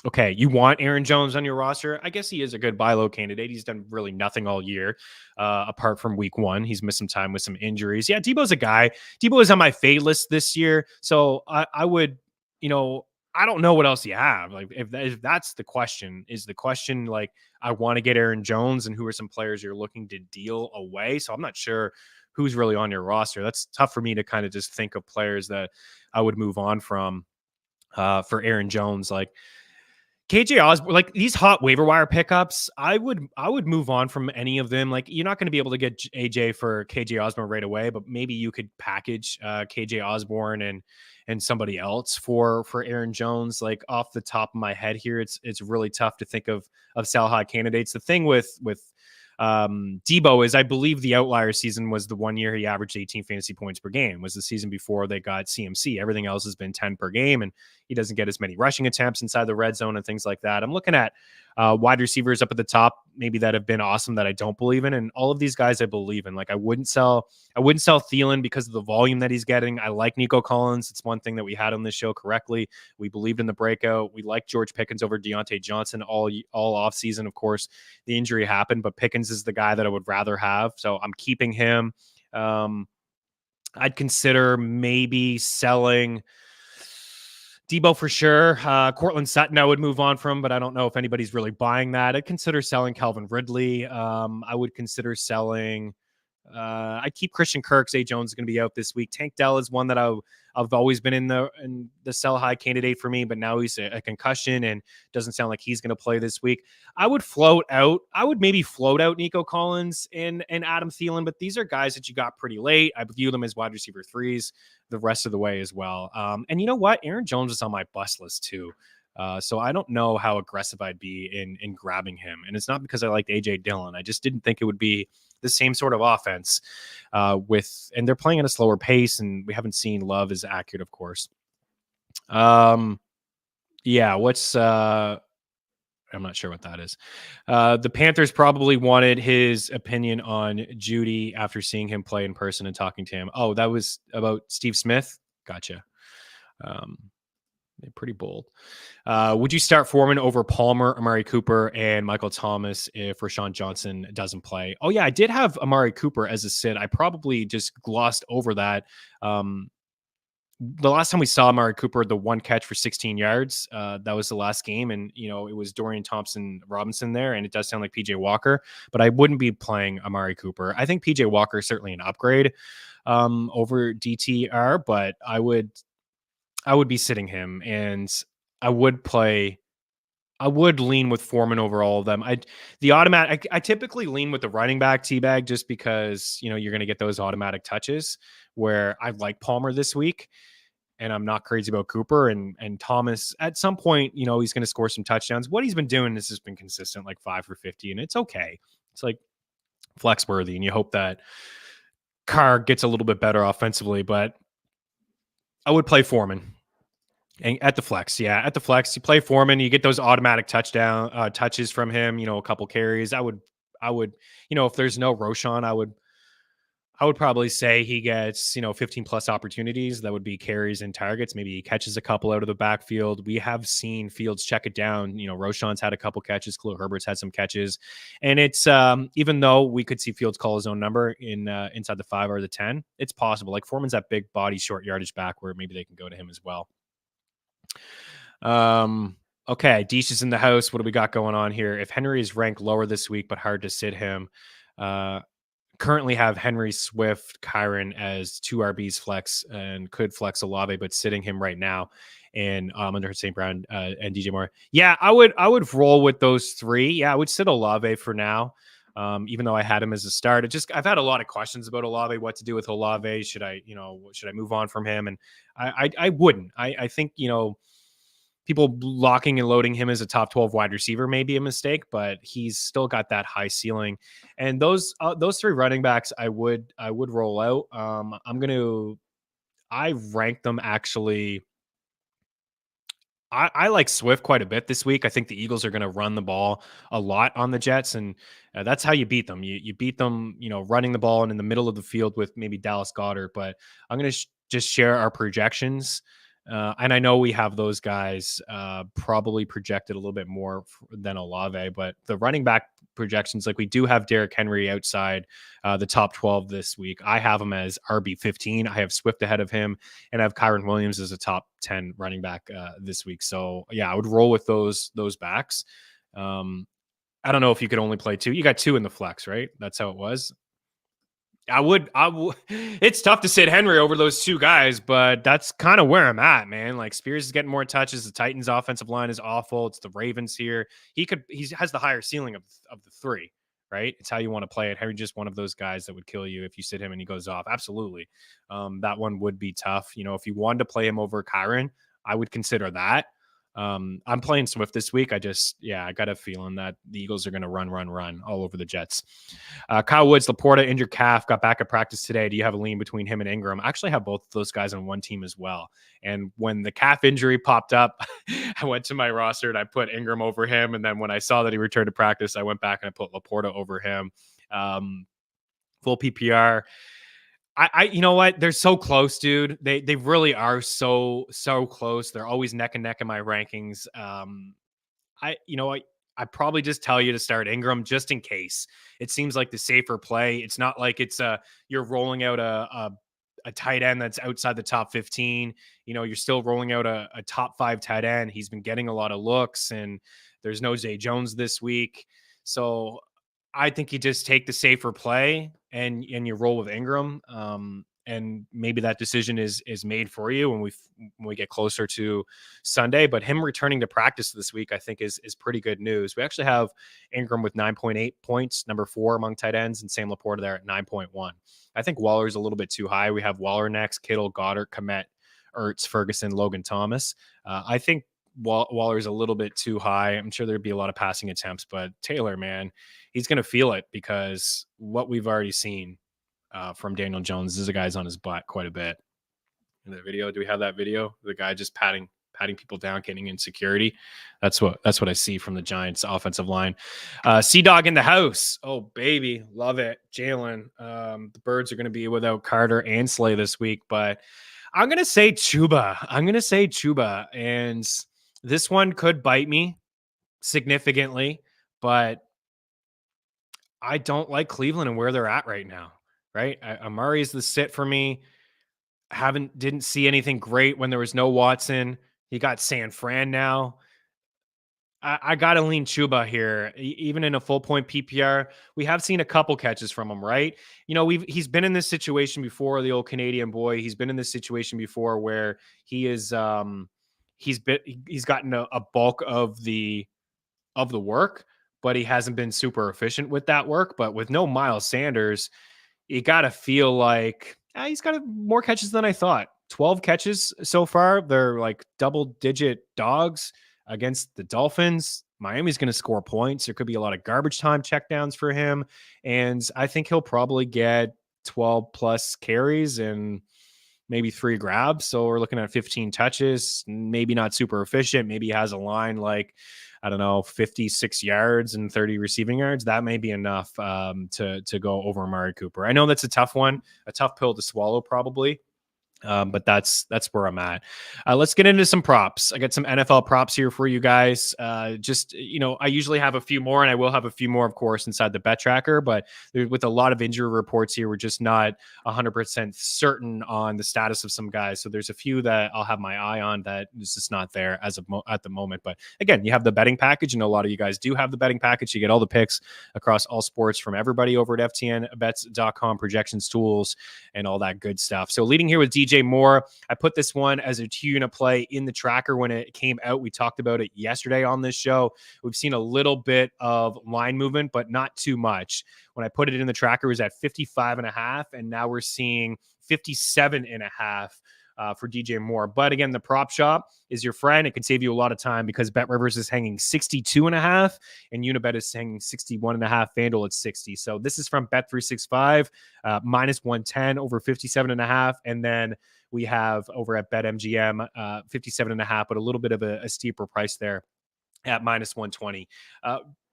[SPEAKER 1] Okay, you want Aaron Jones on your roster? I guess he is a good buy low candidate. He's done really nothing all year, apart from week 1. He's missed some time with some injuries. Yeah, Debo's a guy. Debo is on my fade list this year, so I would, I don't know what else you have. Like, if that's the question, is the question like I want to get Aaron Jones, and who are some players you're looking to deal away? So I'm not sure who's really on your roster. That's tough for me to kind of just think of players that I would move on from for Aaron Jones, like. KJ Osborne, like these hot waiver wire pickups, I would move on from any of them. Like, you're not going to be able to get AJ for KJ Osborne right away, but maybe you could package KJ Osborne and somebody else for Aaron Jones. Like, off the top of my head here, it's really tough to think of sell high candidates. The thing with Debo is, I believe the outlier season was the 1 year he averaged 18 fantasy points per game. Was the season before they got CMC. Everything else has been 10 per game, and he doesn't get as many rushing attempts inside the red zone and things like that. I'm looking at wide receivers up at the top, maybe that have been awesome that I don't believe in, and all of these guys I believe in. Like, I wouldn't sell Thielen because of the volume that he's getting. I like Nico Collins. It's one thing that we had on this show correctly. We believed in the breakout. We like George Pickens over Deontay Johnson all off season. Of course, the injury happened, but Pickens is the guy that I would rather have, so I'm keeping him. I'd consider maybe selling Debo for sure. Cortland Sutton I would move on from, but I don't know if anybody's really buying that. I'd consider selling Calvin Ridley. I would consider selling. I keep Christian Kirk. Zay Jones is going to be out this week. Tank Dell is one that I've always been in the sell high candidate for me, but now he's a concussion and doesn't sound like he's going to play this week. I would maybe float out Nico Collins and Adam Thielen, but these are guys that you got pretty late. I view them as wide receiver 3s the rest of the way as well. And you know what? Aaron Jones is on my bust list too. So I don't know how aggressive I'd be in grabbing him. And it's not because I liked AJ Dillon. I just didn't think it would be the same sort of offense and they're playing at a slower pace, and we haven't seen Love as accurate, of course. Yeah, what's I'm not sure what that is. The Panthers probably wanted his opinion on Jeudy after seeing him play in person and talking to him. Oh, that was about Steve Smith. Gotcha. They're pretty bold. Would you start Foreman over Palmer, Amari Cooper, and Michael Thomas if Rashawn Johnson doesn't play? Oh, yeah, I did have Amari Cooper as a sit. I probably just glossed over that. The last time we saw Amari Cooper, the one catch for 16 yards, that was the last game. And, it was Dorian Thompson-Robinson there, and it does sound like PJ Walker, but I wouldn't be playing Amari Cooper. I think PJ Walker is certainly an upgrade over DTR, but I would be sitting him, and I would lean with Foreman over all of them. I typically lean with the running back teabag just because, you're going to get those automatic touches, where I like Palmer this week and I'm not crazy about Cooper and Thomas. At some point, he's going to score some touchdowns. What he's been doing has just been consistent, like 5 for 50, and it's okay. It's like flex worthy, and you hope that Carr gets a little bit better offensively, but I would play Foreman. And at the flex, you play Foreman, you get those automatic touchdown touches from him, a couple carries. I would, if there's no Roschon, I would probably say he gets, 15 plus opportunities. That would be carries and targets. Maybe he catches a couple out of the backfield. We have seen Fields check it down. Roschon's had a couple catches. Khalil Herbert's had some catches. And it's, even though we could see Fields call his own number in inside the 5 or the 10, it's possible. Like, Foreman's that big body, short yardage back where maybe they can go to him as well. Okay, Deesh is in the house. What do we got going on here? If Henry is ranked lower this week, but hard to sit him, currently have Henry, Swift, Kyron as 2 RBs flex, and could flex Olave, but sitting him right now, and under St. Brown and DJ Moore. Yeah, I would roll with those 3. Yeah, I would sit Olave for now. Even though I had him as a start, I've had a lot of questions about Olave, what to do with Olave. Should I move on from him? And I wouldn't. I think, people locking and loading him as a top 12 wide receiver may be a mistake, but he's still got that high ceiling. And those 3 running backs, I would roll out. I rank them actually. I like Swift quite a bit this week. I think the Eagles are going to run the ball a lot on the Jets, and that's how you beat them. You beat them, running the ball and in the middle of the field with maybe Dallas Goedert. But I'm going to just share our projections, and I know we have those guys probably projected a little bit more than Olave, but the running back projections, like we do have Derrick Henry outside the top 12 this week. I have him as RB15. I have Swift ahead of him, and I have Kyron Williams as a top 10 running back this week. So yeah, I would roll with those backs. I don't know if you could only play 2. You got 2 in the flex, right? That's how it was. I would. It's tough to sit Henry over those 2 guys, but that's kind of where I'm at, man. Like Spears is getting more touches. The Titans' offensive line is awful. It's the Ravens here. He has the higher ceiling of the 3, right? It's how you want to play it. Henry just one of those guys that would kill you if you sit him and he goes off. Absolutely, that one would be tough. If you wanted to play him over Kyron, I would consider that. I'm playing Swift this week. I got a feeling that the Eagles are going to run all over the Jets. Kyle Woods, Laporta, injured calf, got back at practice today. Do you have a lean between him and Ingram? I actually have both of those guys on one team as well. And when the calf injury popped up, I went to my roster and I put Ingram over him. And then when I saw that he returned to practice, I went back and I put Laporta over him. Full PPR. You know what? They're so close, dude. They really are so close. They're always neck and neck in my rankings. I probably just tell you to start Ingram just in case. It seems like the safer play. It's not like you're rolling out a tight end that's outside the top 15. You're still rolling out a top 5 tight end. He's been getting a lot of looks, and there's no Zay Jones this week. So I think you just take the safer play and you roll with Ingram. And maybe that decision is made for you when we get closer to Sunday. But him returning to practice this week, I think is pretty good news. We actually have Ingram with 9.8 points, number 4 among tight ends, and Sam Laporta there at 9.1. I think Waller's a little bit too high. We have Waller next, Kittle, Goddard, Kmet, Ertz, Ferguson, Logan Thomas. I think Waller's a little bit too high. I'm sure there'd be a lot of passing attempts, but Taylor, man, he's going to feel it because what we've already seen from Daniel Jones is a guy's on his butt quite a bit. In the video, do we have that video? The guy just patting people down, getting insecurity. That's what I see from the Giants offensive line. C-Dog in the house. Oh, baby. Love it. Jalen. The Birds are going to be without Carter and Slay this week, but I'm going to say Chuba. And this one could bite me significantly, but I don't like Cleveland and where they're at right now, right? Amari is the sit for me. Didn't see anything great when there was no Watson. He got San Fran now. I got to lean Chuba here, even in a full point PPR. We have seen a couple catches from him, right? He's been in this situation before, the old Canadian boy. He's been in this situation before where he is he's gotten a bulk of the work, but he hasn't been super efficient with that work. But with no Miles Sanders, you got to feel like he's got more catches than I thought. 12 catches so far. They're like double-digit dogs against the Dolphins. Miami's going to score points. There could be a lot of garbage time checkdowns for him. And I think he'll probably get 12 plus carries and maybe 3 grabs. So we're looking at 15 touches, maybe not super efficient. Maybe he has a line like, 56 yards and 30 receiving yards. That may be enough to go over Amari Cooper. I know that's a tough one, a tough pill to swallow probably. But that's where I'm at. Let's get into some props. I got some NFL props here for you guys. I usually have a few more, and I will have a few more, of course, inside the bet tracker. But with a lot of injury reports here, we're just not 100% certain on the status of some guys. So there's a few that I'll have my eye on that is just not there at the moment. But again, you have the betting package, and a lot of you guys do have the betting package. You get all the picks across all sports from everybody over at FTNBets.com, projections tools, and all that good stuff. So leading here with DJ Moore. I put this one as a 2-unit play in the tracker when it came out. We talked about it yesterday on this show. We've seen a little bit of line movement, but not too much. When I put it in the tracker, it was at 55.5, and now we're seeing 57.5 for DJ Moore. But again, the prop shop is your friend. It can save you a lot of time because BetRivers is hanging 62.5 and Unibet is hanging 61.5. FanDuel at 60. So this is from Bet365, minus 110 over 57.5. And then we have over at BetMGM 57.5, but a little bit of a steeper price there at minus 120.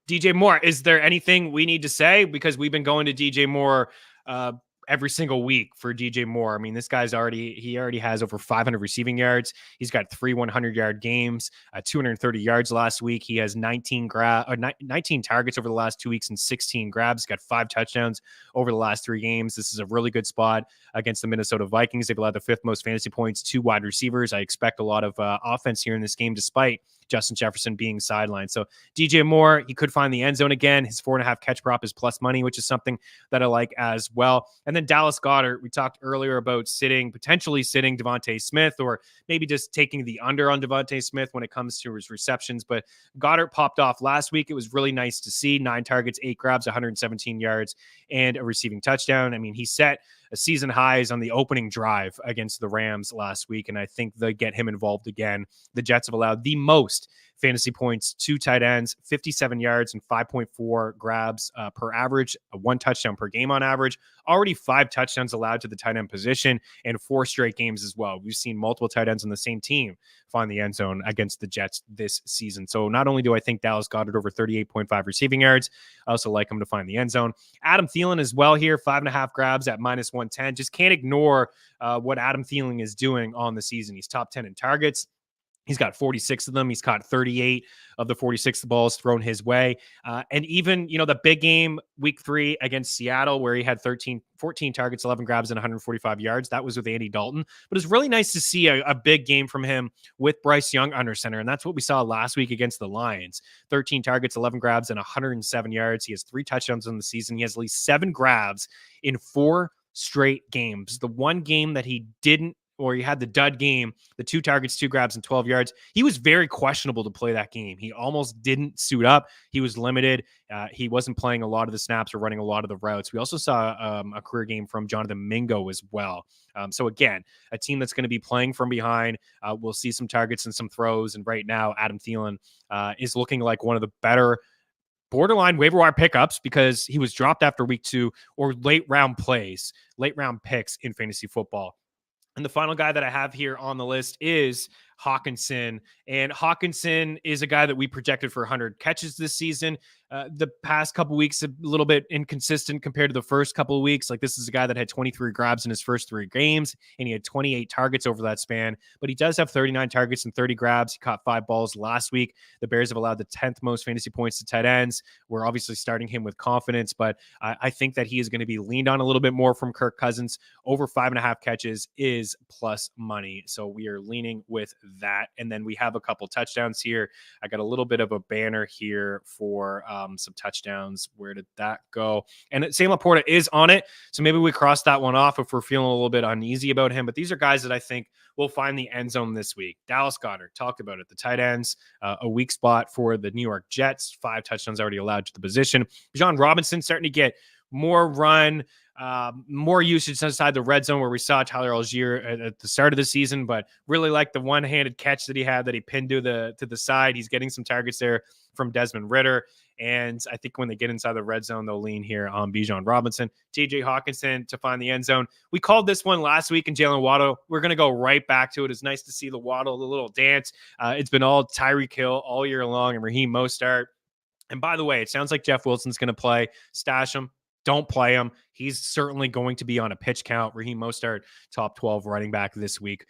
[SPEAKER 1] DJ Moore, is there anything we need to say? Because we've been going to DJ Moore every single week for DJ Moore. I mean, this guy's already has over 500 receiving yards. He's got 3 100-yard games, 230 yards last week. He has 19 targets over the last 2 weeks and 16 grabs. He's got 5 touchdowns over the last 3 games. This is a really good spot against the Minnesota Vikings. They've allowed the 5th most fantasy points to wide receivers. I expect a lot of offense here in this game, despite Justin Jefferson being sidelined. So DJ Moore, he could find the end zone again. His 4.5 catch prop is plus money, which is something that I like as well. And then Dallas Goedert, we talked earlier about potentially sitting Devontae Smith, or maybe just taking the under on Devontae Smith when it comes to his receptions. But Goedert popped off last week. It was really nice to see. 9 targets, 8 grabs, 117 yards, and a receiving touchdown. I mean, he set a season highs on the opening drive against the Rams last week, and I think they get him involved again. The Jets have allowed the most fantasy points to tight ends, 57 yards and 5.4 grabs per average, 1 touchdown per game on average. Already 5 touchdowns allowed to the tight end position and 4 straight games as well. We've seen multiple tight ends on the same team find the end zone against the Jets this season. So not only do I think Dallas Goedert over 38.5 receiving yards, I also like him to find the end zone. Adam Thielen as well here, 5.5 grabs at minus 110. Just can't ignore what Adam Thielen is doing on the season. He's top 10 in targets. He's got 46 of them. He's caught 38 of the 46 balls thrown his way. And even, the big game week 3 against Seattle, where he had 14 targets, 11 grabs, and 145 yards. That was with Andy Dalton. But it's really nice to see a big game from him with Bryce Young under center. And that's what we saw last week against the Lions. 13 targets, 11 grabs, and 107 yards. He has 3 touchdowns in the season. He has at least 7 grabs in 4 straight games. The one game that he didn't, or he had the dud game, the 2 targets, 2 grabs, and 12 yards. He was very questionable to play that game. He almost didn't suit up. He was limited. He wasn't playing a lot of the snaps or running a lot of the routes. We also saw a career game from Jonathan Mingo as well. So again, a team that's going to be playing from behind. We'll see some targets and some throws. And right now, Adam Thielen is looking like one of the better borderline waiver wire pickups, because he was dropped after week 2, or late round picks in fantasy football. And the final guy that I have here on the list is Hawkinson. And Hawkinson is a guy that we projected for 100 catches this season. The past couple weeks, a little bit inconsistent compared to the first couple of weeks. Like, this is a guy that had 23 grabs in his first 3 games, and he had 28 targets over that span. But he does have 39 targets and 30 grabs. He caught 5 balls last week. The Bears have allowed the 10th most fantasy points to tight ends. We're obviously starting him with confidence, but I think that he is going to be leaned on a little bit more from Kirk Cousins. Over 5.5 catches is plus money. So we are leaning with that. And then we have a couple touchdowns here. I got a little bit of a banner here for some touchdowns. Where did that go? And Sam Laporta is on it, so maybe we cross that one off if we're feeling a little bit uneasy about him. But these are guys that I think will find the end zone this week. Dallas Goedert, talked about it. The tight ends, a weak spot for the New York Jets. 5 touchdowns already allowed to the position. Bijan Robinson starting to get more run, more usage inside the red zone, where we saw Tyler Algier at the start of the season, but really like the one-handed catch that he had that he pinned to the side. He's getting some targets there from Desmond Ridder. And I think when they get inside the red zone, they'll lean here on Bijan Robinson. TJ Hawkinson to find the end zone. We called this one last week in Jalen Waddle. We're going to go right back to it. It's nice to see the Waddle, the little dance. It's been all Tyreek Hill all year long, and Raheem Mostert. And by the way, it sounds like Jeff Wilson's going to play. Stash him. Don't play him. He's certainly going to be on a pitch count. Raheem Mostert, top 12 running back this week.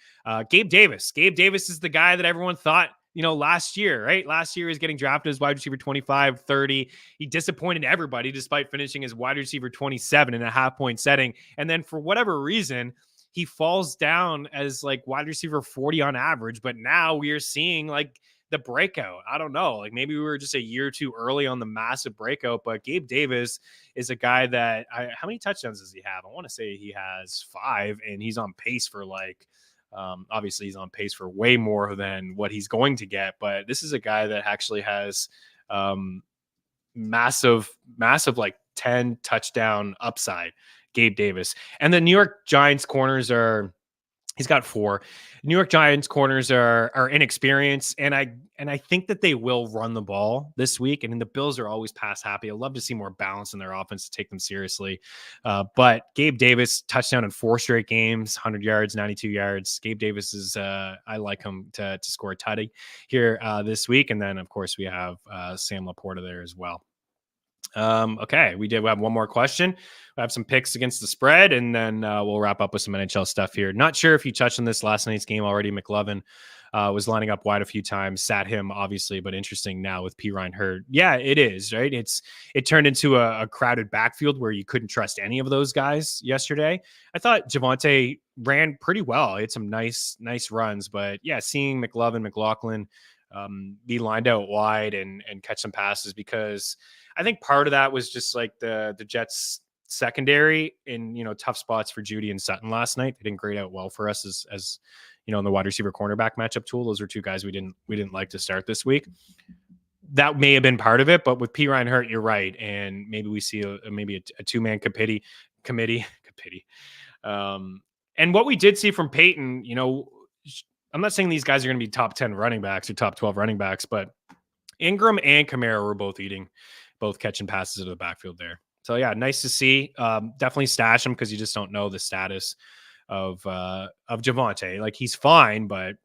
[SPEAKER 1] Gabe Davis. Gabe Davis is the guy that everyone thought, last year, right? Last year he was getting drafted as wide receiver 25, 30. He disappointed everybody despite finishing as wide receiver 27 in a half-point setting. And then for whatever reason, he falls down as like wide receiver 40 on average. But now we are seeing like the breakout. I don't know. Like, maybe we were just a year too early on the massive breakout, but Gabe Davis is a guy that how many touchdowns does he have? I want to say he has 5, and he's on pace for obviously he's on pace for way more than what he's going to get. But this is a guy that actually has massive like 10 touchdown upside, Gabe Davis. And the New York Giants corners are He's got 4. New York Giants corners are inexperienced, and I think that they will run the ball this week. And then the Bills are always pass happy. I'd love to see more balance in their offense to take them seriously. But Gabe Davis, touchdown in 4 straight games, 100 yards, 92 yards. Gabe Davis is I like him to score a tutty here this week. And then of course we have Sam Laporta there as well. Okay, we have one more question. We have some picks against the spread, and then we'll wrap up with some NHL stuff here. Not sure if you touched on this last night's game already. McLovin was lining up wide a few times, sat him obviously, but interesting now with Perine hurt. Yeah, it is, right? It turned into a crowded backfield where you couldn't trust any of those guys yesterday. I thought Javonte ran pretty well. He had some nice runs, but yeah, seeing McLaughlin be lined out wide and catch some passes, because I think part of that was just like the Jets secondary in, tough spots for Jeudy and Sutton last night. They didn't grade out well for us as in the wide receiver cornerback matchup tool. Those are 2 guys we didn't like to start this week. That may have been part of it, but with Perine hurt, you're right. And maybe we see a 2-man committee. And what we did see from Peyton, I'm not saying these guys are going to be top 10 running backs or top 12 running backs, but Ingram and Kamara were both catching passes into the backfield there. So yeah, nice to see. Definitely stash him, because you just don't know the status of Javonte. Like, he's fine, but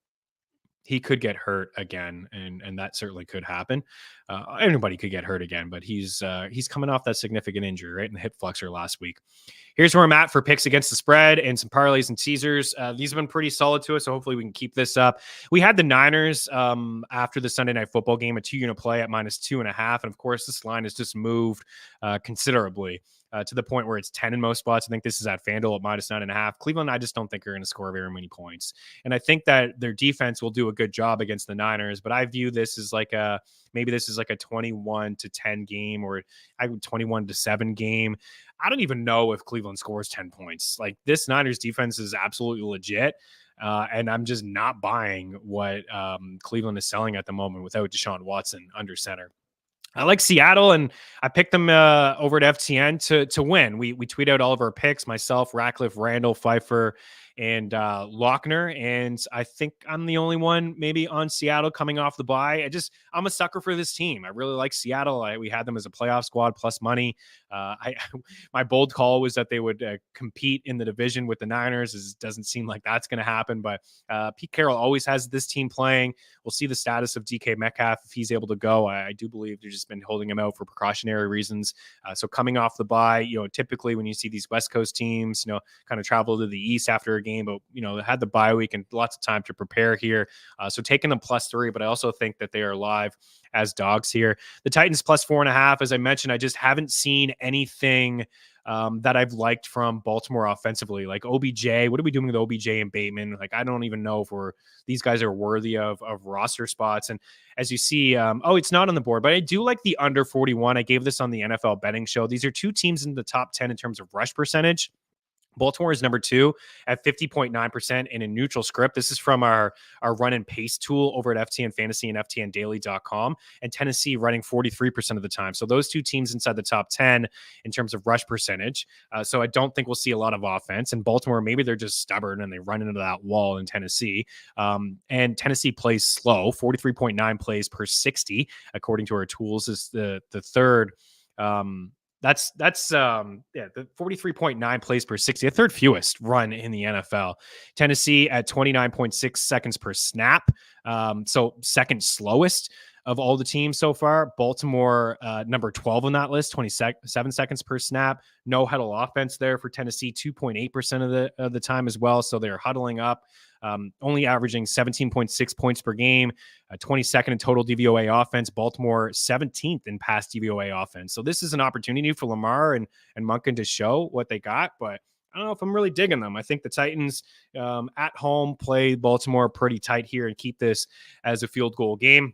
[SPEAKER 1] he could get hurt again, and that certainly could happen. Anybody could get hurt again, but he's coming off that significant injury, right, in the hip flexor last week. Here's where I'm at for picks against the spread and some parlays and teasers. These have been pretty solid to us, so hopefully we can keep this up. We had the Niners after the Sunday Night Football game, a 2-unit play at -2.5. And of course, this line has just moved considerably to the point where it's 10 in most spots. I think this is at FanDuel at -9.5. Cleveland, I just don't think are going to score very many points. And I think that their defense will do a good job against the Niners, but I view this as like maybe this is like a 21-10 game, or 21-7 game. I don't even know if Cleveland scores 10 points. Like, this Niners defense is absolutely legit. And I'm just not buying what Cleveland is selling at the moment without Deshaun Watson under center. I like Seattle, and I picked them over at FTN to win. We tweet out all of our picks, myself, Ratcliffe, Randall, Pfeiffer, and Lochner. And I think I'm the only one maybe on Seattle coming off the bye. I'm a sucker for this team. I really like Seattle. We had them as a playoff squad plus money. My bold call was that they would compete in the division with the Niners. It doesn't seem like that's going to happen, but Pete Carroll always has this team playing. We'll see the status of DK Metcalf if he's able to go. I do believe they've just been holding him out for precautionary reasons. So coming off the bye, typically when you see these West Coast teams, kind of travel to the East after a game, but had the bye week and lots of time to prepare here. So taking them +3, but I also think that they are live as dogs here. The Titans +4.5. As I mentioned, I just haven't seen anything that I've liked from Baltimore offensively. Like OBJ, what are we doing with OBJ and Bateman? Like, I don't even know if these guys are worthy of roster spots. And as you see, it's not on the board, but I do like the under 41. I gave this on the NFL betting show. These are 2 teams in the top 10 in terms of rush percentage. Baltimore is number 2 at 50.9% in a neutral script. This is from our run and pace tool over at FTN Fantasy and FTNDaily.com. And Tennessee running 43% of the time. So those 2 teams inside the top 10 in terms of rush percentage. So I don't think we'll see a lot of offense. And Baltimore, maybe they're just stubborn and they run into that wall in Tennessee. And Tennessee plays slow, 43.9 plays per 60, according to our tools, is the third. That's the 43.9 plays per 60, the third fewest run in the NFL. Tennessee at 29.6 seconds per snap. So second slowest of all the teams so far. Baltimore, number 12 on that list, 27 seconds per snap. No huddle offense there for Tennessee, 2.8% of the time as well. So they're huddling up, only averaging 17.6 points per game, 22nd in total DVOA offense. Baltimore 17th in pass DVOA offense. So this is an opportunity for Lamar and Monken to show what they got, but I don't know if I'm really digging them. I think the Titans at home play Baltimore pretty tight here and keep this as a field goal game.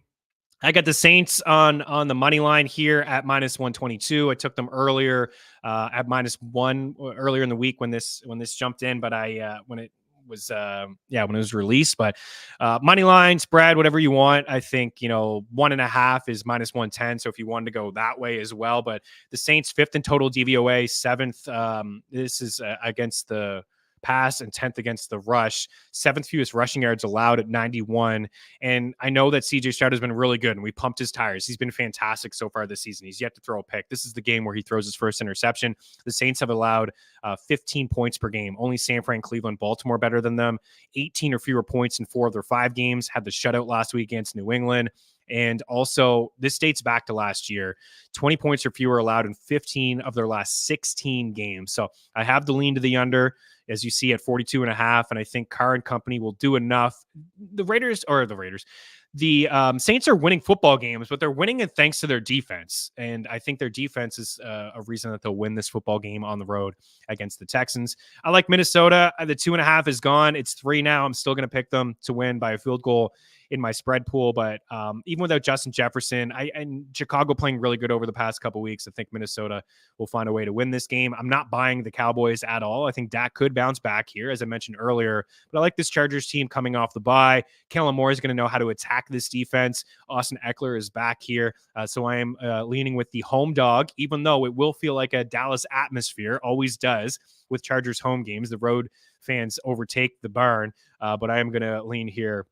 [SPEAKER 1] I got the Saints on the money line here at -122. I took them earlier at -1 earlier in the week when this jumped in, but when it was released. But money line, spread, whatever you want. I think 1.5 is -110. So if you wanted to go that way as well, but the Saints 5th in total DVOA, 7th. This is against the pass and 10th against the rush, 7th fewest rushing yards allowed at 91. And I know that CJ Stroud has been really good, and we pumped his tires. He's been fantastic so far this season. He's yet to throw a pick. This is the game where he throws his first interception. The Saints have allowed 15 points per game. Only San Fran, Cleveland, Baltimore better than them. 18 or fewer points in 4 of their 5 games. Had the shutout last week against New England. And also, this dates back to last year. 20 points or fewer allowed in 15 of their last 16 games. So I have the lean to the under, as you see, at 42.5. And I think Carr and company will do enough. The Saints are winning football games, but they're winning it thanks to their defense. And I think their defense is a reason that they'll win this football game on the road against the Texans. I like Minnesota. The 2.5 is gone. It's 3 now. I'm still going to pick them to win by a field goal in my spread pool. But even without Justin Jefferson, and Chicago playing really good over the past couple weeks, I think Minnesota will find a way to win this game. I'm not buying the Cowboys at all. I think Dak could bounce back here, as I mentioned earlier. But I like this Chargers team coming off the bye. Kellen Moore is going to know how to attack this defense. Austin Eckler is back here. So I am leaning with the home dog, even though it will feel like a Dallas atmosphere, always does with Chargers home games. The road fans overtake the barn. But I am going to lean here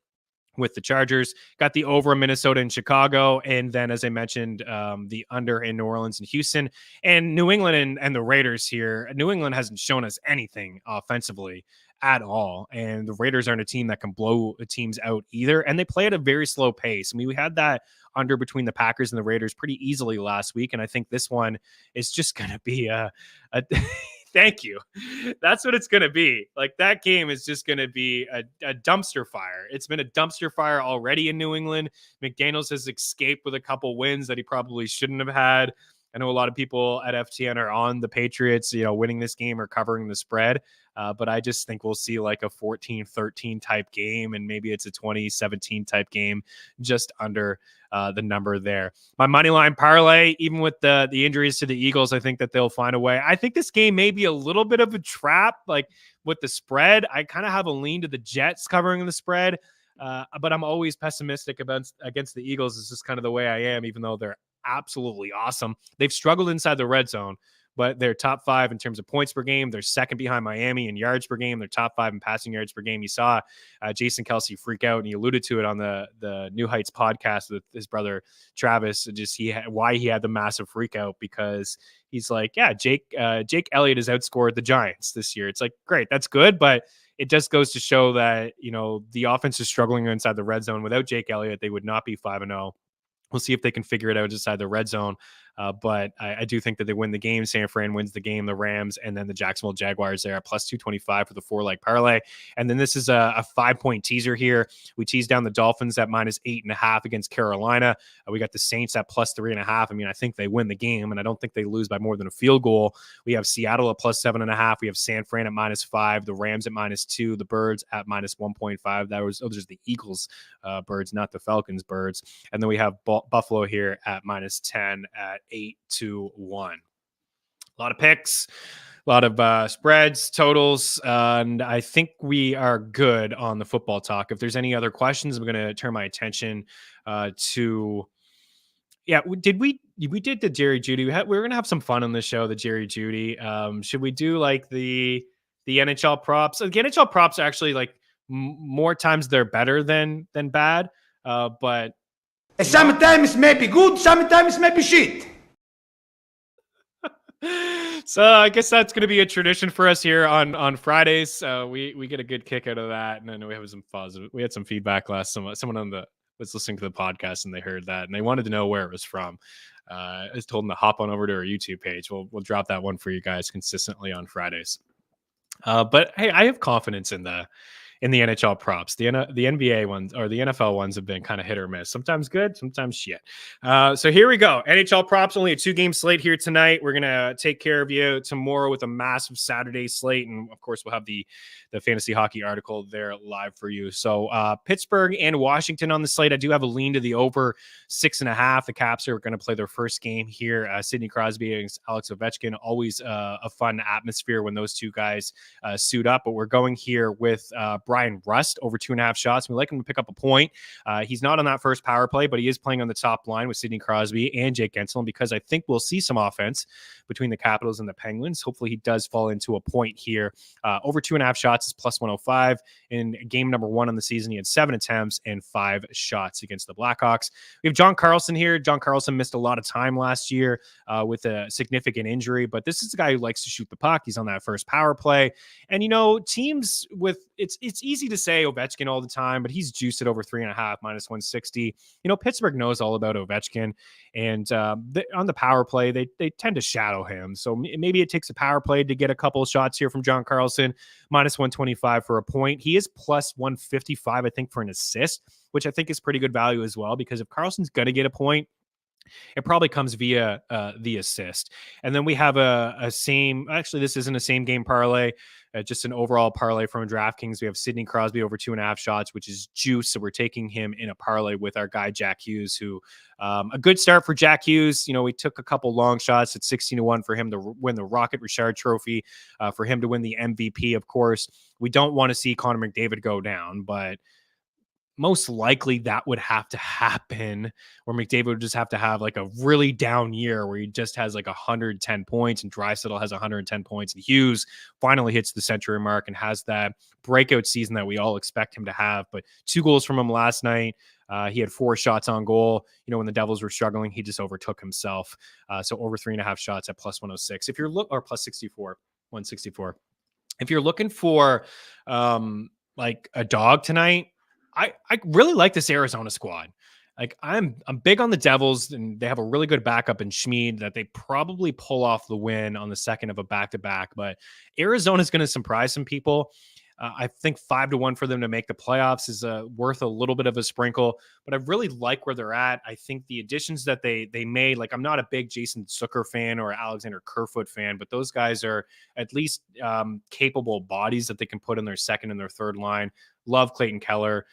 [SPEAKER 1] with the Chargers. Got the over in Minnesota and Chicago. And then, as I mentioned, the under in New Orleans and Houston. And New England and the Raiders here. New England hasn't shown us anything offensively at all. And the Raiders aren't a team that can blow teams out either. And they play at a very slow pace. I mean, we had that under between the Packers and the Raiders pretty easily last week. And I think this one is just going to be a thank you. That's what it's going to be. Like, that game is just going to be a dumpster fire. It's been a dumpster fire already in New England. McDaniels has escaped with a couple wins that he probably shouldn't have had. I know a lot of people at FTN are on the Patriots, winning this game or covering the spread. But I just think we'll see like a 14-13 type game, and maybe it's a 20-17 type game, just under the number there. My money line parlay, even with the injuries to the Eagles, I think that they'll find a way. I think this game may be a little bit of a trap, like with the spread. I kind of have a lean to the Jets covering the spread, but I'm always pessimistic against the Eagles. It's just kind of the way I am, even though they're absolutely awesome. They've struggled inside the red zone, but they're top 5 in terms of points per game. They're second behind Miami in yards per game. They're top 5 in passing yards per game. You saw Jason Kelce freak out, and he alluded to it on the New Heights podcast with his brother Travis. Just why he had the massive freak out, because he's like, yeah, Jake Elliott has outscored the Giants this year. It's like, great, that's good, but it just goes to show that the offense is struggling inside the red zone. Without Jake Elliott, they would not be 5-0. We'll see if they can figure it out inside the red zone. But I do think that they win the game. San Fran wins the game, the Rams, and then the Jacksonville Jaguars there at plus 225 for the 4-leg parlay. And then this is a 5-point teaser here. We teased down the Dolphins at minus 8.5 against Carolina. We got the Saints at plus 3.5. I mean, I think they win the game, and I don't think they lose by more than a field goal. We have Seattle at plus 7.5. We have San Fran at minus 5, the Rams at minus 2, the Birds at minus 1.5. Those are the Eagles birds, not the Falcons birds. And then we have Buffalo here at minus 10 at 8-1. A lot of picks, a lot of spreads, totals, and I think we are good on the football talk. If there's any other questions, I'm going to turn my attention to. Yeah, we did the Jerry Jeudy. We're going to have some fun on this show, the Jerry Jeudy. Should we do like the NHL props? The NHL props are actually like more times they're better than bad, but
[SPEAKER 2] Sometimes maybe good, sometimes maybe shit.
[SPEAKER 1] So I guess that's going to be a tradition for us here on Fridays. We get a good kick out of that, and then we have some positive. We had some feedback last. Someone was listening to the podcast, and they heard that, and they wanted to know where it was from. I just told them to hop on over to our YouTube page. We'll drop that one for you guys consistently on Fridays. But hey, I have confidence in the NHL props. The NBA ones or the NFL ones have been kind of hit or miss. Sometimes good, sometimes shit. So here we go. NHL props, only a 2-game slate here tonight. We're going to take care of you tomorrow with a massive Saturday slate. And of course, we'll have the fantasy hockey article there live for you. So Pittsburgh and Washington on the slate. I do have a lean to the over 6.5. The Caps are going to play their first game here. Sidney Crosby against Alex Ovechkin. Always a fun atmosphere when those two guys suit up. But we're going here with Brian Rust over 2.5 shots. We like him to pick up a point. He's not on that first power play, but he is playing on the top line with Sidney Crosby and Jake Gensel, because I think we'll see some offense between the Capitals and the Penguins. Hopefully he does fall into a point here. Over 2.5 shots is plus 105. In game number 1 on the season, he had 7 attempts and 5 shots against the Blackhawks. We have John Carlson here. John Carlson missed a lot of time last year with a significant injury, but this is a guy who likes to shoot the puck. He's on that first power play. And, teams with it's easy to say Ovechkin all the time, but he's juiced at over 3.5, minus 160. Pittsburgh knows all about Ovechkin, and on the power play, they tend to shadow him. So maybe it takes a power play to get a couple of shots here from John Carlson, minus 125 for a point. He is plus 155, I think, for an assist, which I think is pretty good value as well, because if Carlson's going to get a point, it probably comes via the assist. And then we have this isn't a same game parlay, just an overall parlay from DraftKings. We have Sidney Crosby over 2.5 shots, which is juice. So we're taking him in a parlay with our guy, Jack Hughes, who a good start for Jack Hughes. We took a couple long shots at 16-1 for him to win the Rocket Richard Trophy, for him to win the MVP. Of course, we don't want to see Connor McDavid go down, but most likely that would have to happen, or McDavid would just have to have like a really down year where he just has like 110 points and Draisaitl has 110 points and Hughes finally hits the century mark and has that breakout season that we all expect him to have. But 2 goals from him last night. He had 4 shots on goal. When the Devils were struggling, he just overtook himself. So over 3.5 shots at plus 106. Or plus 64, 164. If you're looking for like a dog tonight, I really like this Arizona squad. Like I'm big on the Devils, and they have a really good backup in Schmid that they probably pull off the win on the second of a back-to-back. But Arizona is going to surprise some people. I think 5-1 for them to make the playoffs is worth a little bit of a sprinkle, but I really like where they're at. I think the additions that they made, like I'm not a big Jason Zucker fan or Alexander Kerfoot fan, but those guys are at least capable bodies that they can put in their second and their third line. Love Clayton Keller.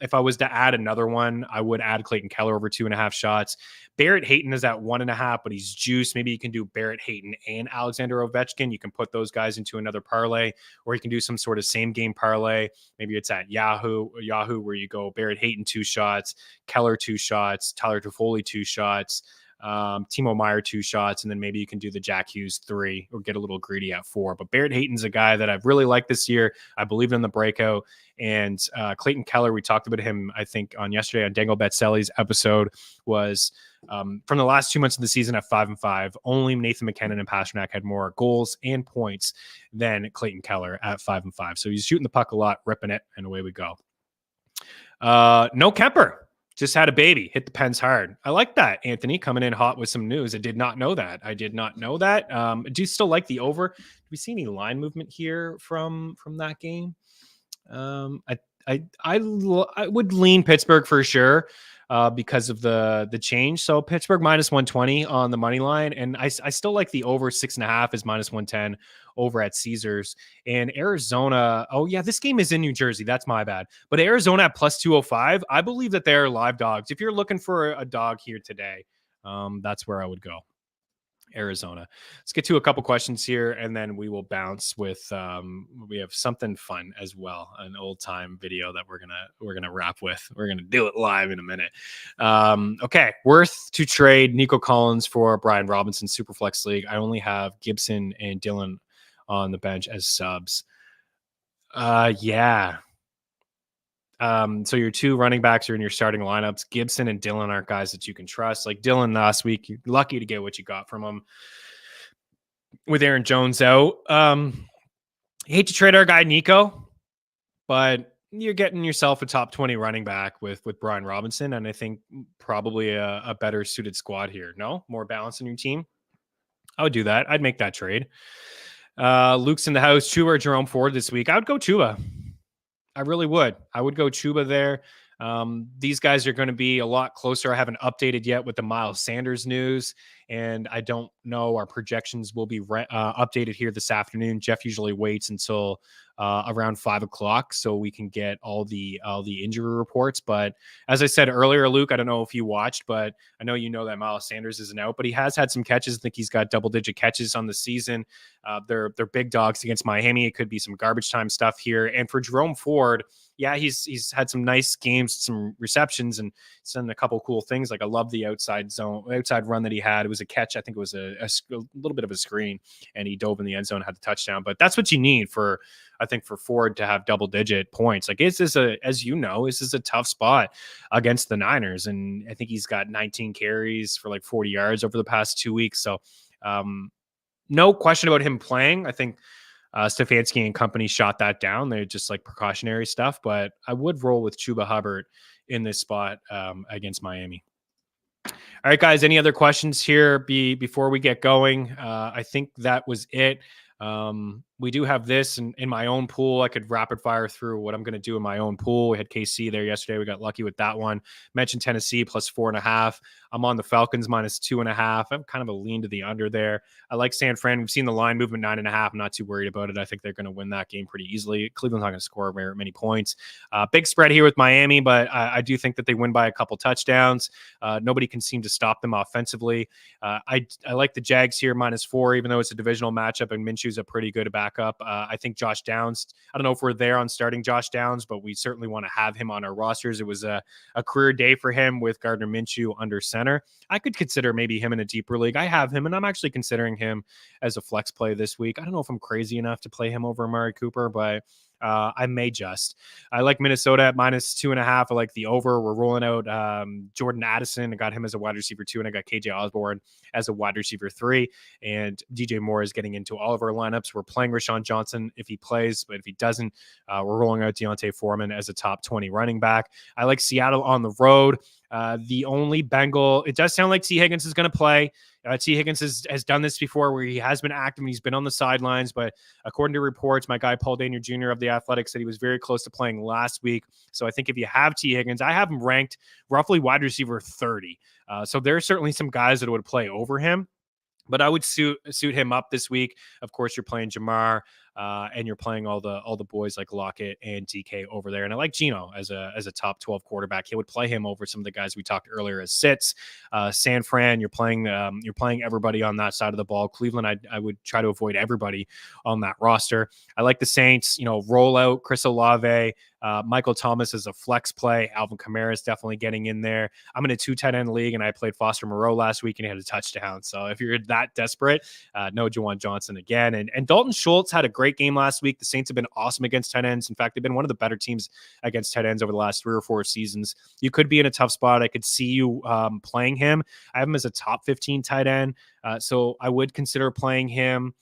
[SPEAKER 1] If I was to add another one, I would add Clayton Keller over 2.5 shots. Barrett Hayton is at 1.5, but he's juiced. Maybe you can do Barrett Hayton and Alexander Ovechkin. You can put those guys into another parlay, or you can do some sort of same game parlay. Maybe it's at Yahoo, where you go Barrett Hayton 2 shots, Keller 2 shots, Tyler Toffoli 2 shots, Timo Meier 2 shots, and then maybe you can do the Jack Hughes 3 or get a little greedy at 4. But Barrett Hayton's a guy that I've really liked this year. I believe in the breakout. And Clayton Keller, we talked about him, I think, on yesterday on Dangle Betselli's episode, was from the last 2 months of the season at 5-5. Only Nathan McKinnon and Pasternak had more goals and points than Clayton Keller at 5-5. So he's shooting the puck a lot, ripping it, and away we go. No Kemper. Just had a baby, hit the Pens hard. I like that, Anthony, coming in hot with some news. I did not know that. I do still like the over. Do we see any line movement here from that game? I would lean Pittsburgh for sure because of the change. So Pittsburgh minus 120 on the money line, and I still like the over 6.5 is minus 110 over at Caesars. And Arizona, oh yeah, this game is in New Jersey. That's my bad. But Arizona at plus 205, I believe that they're live dogs. If you're looking for a dog here today, that's where I would go. Arizona. Let's get to a couple questions here, and then we will bounce with we have something fun as well, an old time video that we're gonna wrap with. We're gonna do it live in a minute. Okay, worth to trade Nico Collins for Brian Robinson Superflex League. I only have Gibson and Dylan on the bench as subs. Yeah. So your 2 running backs are in your starting lineups. Gibson and Dylan aren't guys that you can trust. Like Dylan last week, you're lucky to get what you got from him with Aaron Jones out. Hate to trade our guy Nico, but you're getting yourself a top 20 running back with Brian Robinson, and I think probably a better suited squad here. No? More balance in your team? I would do that. I'd make that trade. Luke's in the house. Chuba or Jerome Ford this week? I would go Chuba. I really would. I would go Chuba there. These guys are going to be a lot closer. I haven't updated yet with the Miles Sanders news. and I don't know. Our projections will be updated here this afternoon. Jeff usually waits until around 5 o'clock so we can get all the injury reports. But as I said earlier, Luke, I don't know if you watched, but I know you know that Miles Sanders isn't out, but he has had some catches. I think he's got double-digit catches on the season. They're big dogs against Miami. It could be some garbage time stuff here. And for Jerome Ford, yeah, he's had some nice games, some receptions, and done a couple cool things. Like I love the outside run that he had. It was a catch. I think it was a little bit of a screen, and he dove in the end zone, had the touchdown. But that's what you need for Ford to have double-digit points. Like this is as you know, this is a tough spot against the Niners, and I think he's got 19 carries for like 40 yards over the past 2 weeks. So no question about him playing. I think Stefanski and company shot that down. They're just like precautionary stuff, but I would roll with Chuba Hubbard in this spot against Miami. All right, guys, any other questions here before we get going? I think that was it. We do have this in my own pool. I could rapid fire through what I'm going to do in my own pool. We had KC there yesterday. We got lucky with that one. Mentioned Tennessee plus 4.5. I'm on the Falcons minus 2.5. I'm kind of a lean to the under there. I like San Fran. We've seen the line movement 9.5. I'm not too worried about it. I think they're going to win that game pretty easily. Cleveland's not going to score very many points. Big spread here with Miami, but I do think that they win by a couple touchdowns. Nobody can seem to stop them offensively. I like the Jags here minus 4, even though it's a divisional matchup and Minshew's a pretty good backup. I think Josh Downs, I don't know if we're there on starting Josh Downs, but we certainly want to have him on our rosters. It was a career day for him with Gardner Minshew under center. I could consider maybe him in a deeper league. I have him, and I'm actually considering him as a flex play this week. I don't know if I'm crazy enough to play him over Amari Cooper, but I may just. I like Minnesota at minus 2.5. I like the over. We're rolling out Jordan Addison. I got him as a wide receiver 2, and I got KJ Osborne as a wide receiver 3. And DJ Moore is getting into all of our lineups. We're playing Rashawn Johnson if he plays, but if he doesn't, we're rolling out Deontay Foreman as a top 20 running back. I like Seattle on the road. The only Bengal, it does sound like T. Higgins is going to play. T. Higgins has done this before where he has been active and he's been on the sidelines, but according to reports, my guy Paul Daniel Jr. of the Athletic said he was very close to playing last week. So I think if you have T. Higgins, I have him ranked roughly wide receiver 30. So there are certainly some guys that would play over him, but I would suit him up this week. Of course, you're playing Jamar, and you're playing all the boys like Lockett and DK over there. And I like Geno as a top 12 quarterback. He would play him over some of the guys we talked earlier as sits. San Fran, you're playing everybody on that side of the ball. Cleveland, I would try to avoid everybody on that roster. I like the Saints. Roll out Chris Olave. Michael Thomas is a flex play. Alvin Kamara is definitely getting in there. I'm in a 2 tight end league, and I played Foster Moreau last week, and he had a touchdown. So if you're that desperate, no Juwan Johnson again. And Dalton Schultz had a great game last week. The Saints have been awesome against tight ends. In fact, they've been one of the better teams against tight ends over the last 3 or 4 seasons. You could be in a tough spot. I could see you playing him. I have him as a top 15 tight end. So I would consider playing him,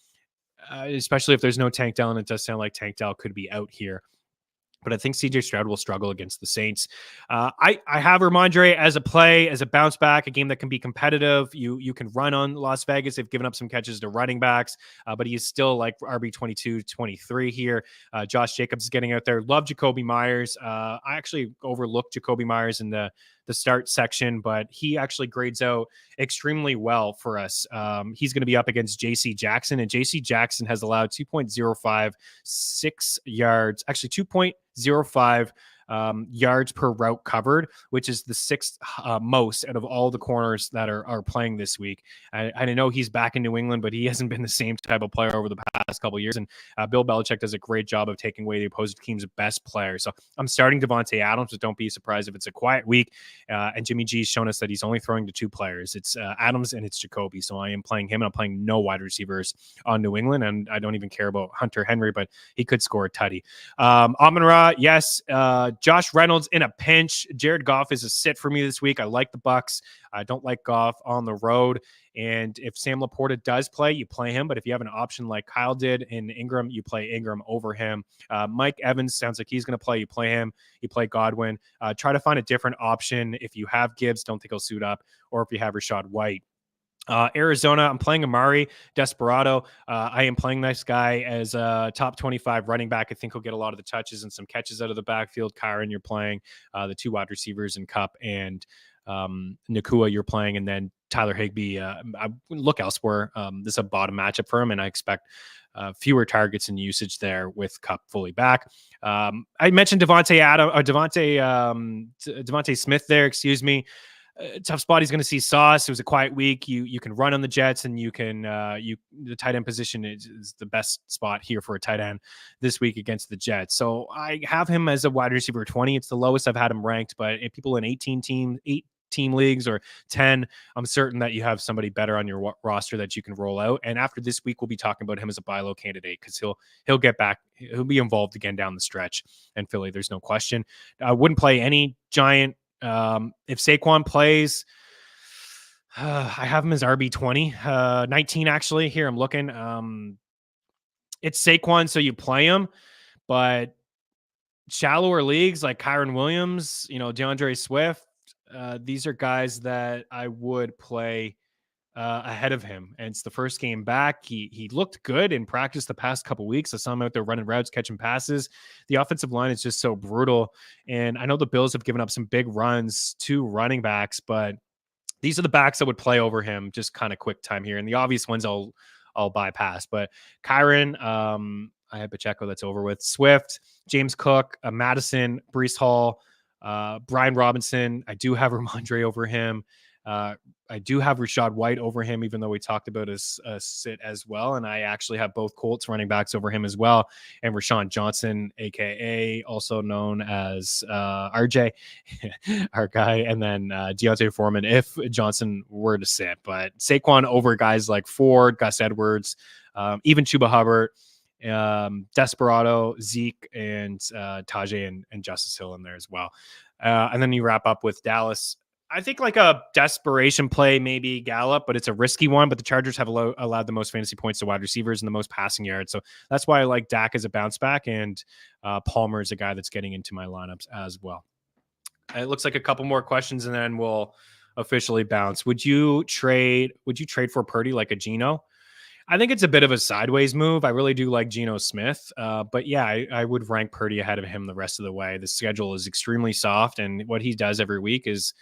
[SPEAKER 1] especially if there's no Tank Dell, and it does sound like Tank Dell could be out here. But I think CJ Stroud will struggle against the Saints. I have Ramondre as a play, as a bounce back, a game that can be competitive. You can run on Las Vegas. They've given up some catches to running backs, but he is still like RB 22, 23 here. Josh Jacobs is getting out there. Love Jacoby Myers. I actually overlooked Jacoby Myers in the start section, but he actually grades out extremely well for us. He's going to be up against JC Jackson, and JC Jackson has allowed 2.056 yards, actually 2.05 yards per route covered, which is the 6th most out of all the corners that are playing this week. I know he's back in New England, but he hasn't been the same type of player over the past couple of years. And Bill Belichick does a great job of taking away the opposing team's best player. So I'm starting Devontae Adams, but don't be surprised if it's a quiet week. And Jimmy G's shown us that he's only throwing to 2 players. It's Adams and it's Jacoby. So I am playing him, and I'm playing no wide receivers on New England. And I don't even care about Hunter Henry, but he could score a tutty. Amon-Ra, yes. Josh Reynolds in a pinch. Jared Goff is a sit for me this week. I like the Bucs. I don't like Goff on the road. And if Sam Laporta does play, you play him. But if you have an option like Kyle did in Ingram, you play Ingram over him. Mike Evans sounds like he's going to play. You play him. You play Godwin. Try to find a different option. If you have Gibbs, don't think he'll suit up. Or if you have Rashad White, Arizona, I'm playing Amari Desperado. I am playing this guy as a top 25 running back. I think he'll get a lot of the touches and some catches out of the backfield. Kyron, you're playing the 2 wide receivers in Cup, and Nakua you're playing, and then Tyler Higbee. I look elsewhere. This is a bottom matchup for him, and I expect fewer targets and usage there with Cup fully back. I mentioned Devontae Smith there. Excuse me. Tough spot. He's going to see Sauce. It was a quiet week. You can run on the Jets, and you can the tight end position is the best spot here for a tight end this week against the Jets. So I have him as a wide receiver 20. It's the lowest I've had him ranked, but if people in 8 team leagues or 10, I'm certain that you have somebody better on your roster that you can roll out. And after this week, we'll be talking about him as a buy low candidate because he'll get back. He'll be involved again down the stretch. And Philly, there's no question. I wouldn't play any giant. If Saquon plays, I have him as RB20, 19 actually. Here I'm looking. It's Saquon, so you play him, but shallower leagues like Kyron Williams, DeAndre Swift, these are guys that I would play ahead of him. And it's the first game back. He looked good in practice the past couple weeks. I saw him out there running routes, catching passes. The offensive line is just so brutal. And I know the Bills have given up some big runs to running backs, but these are the backs that would play over him. Just kind of quick time here. And the obvious ones I'll bypass. But Kyron, I have Pacheco that's over with. Swift, James Cook, Madison, Breece Hall, Brian Robinson. I do have Ramondre over him. I do have Rashad White over him, even though we talked about his sit as well. And I actually have both Colts running backs over him as well. And Rashawn Johnson, a.k.a. also known as RJ, our guy. And then Deontay Foreman, if Johnson were to sit. But Saquon over guys like Ford, Gus Edwards, even Chuba Hubbard, Desperado, Zeke, and Tajay and Justice Hill in there as well. And then you wrap up with Dallas. I think like a desperation play, maybe Gallup, but it's a risky one. But the Chargers have allowed the most fantasy points to wide receivers and the most passing yards. So that's why I like Dak as a bounce back. And Palmer is a guy that's getting into my lineups as well. It looks like a couple more questions and then we'll officially bounce. Would you trade for Purdy like a Geno? I think it's a bit of a sideways move. I really do like Geno Smith. But yeah, I would rank Purdy ahead of him the rest of the way. The schedule is extremely soft. And what he does every week is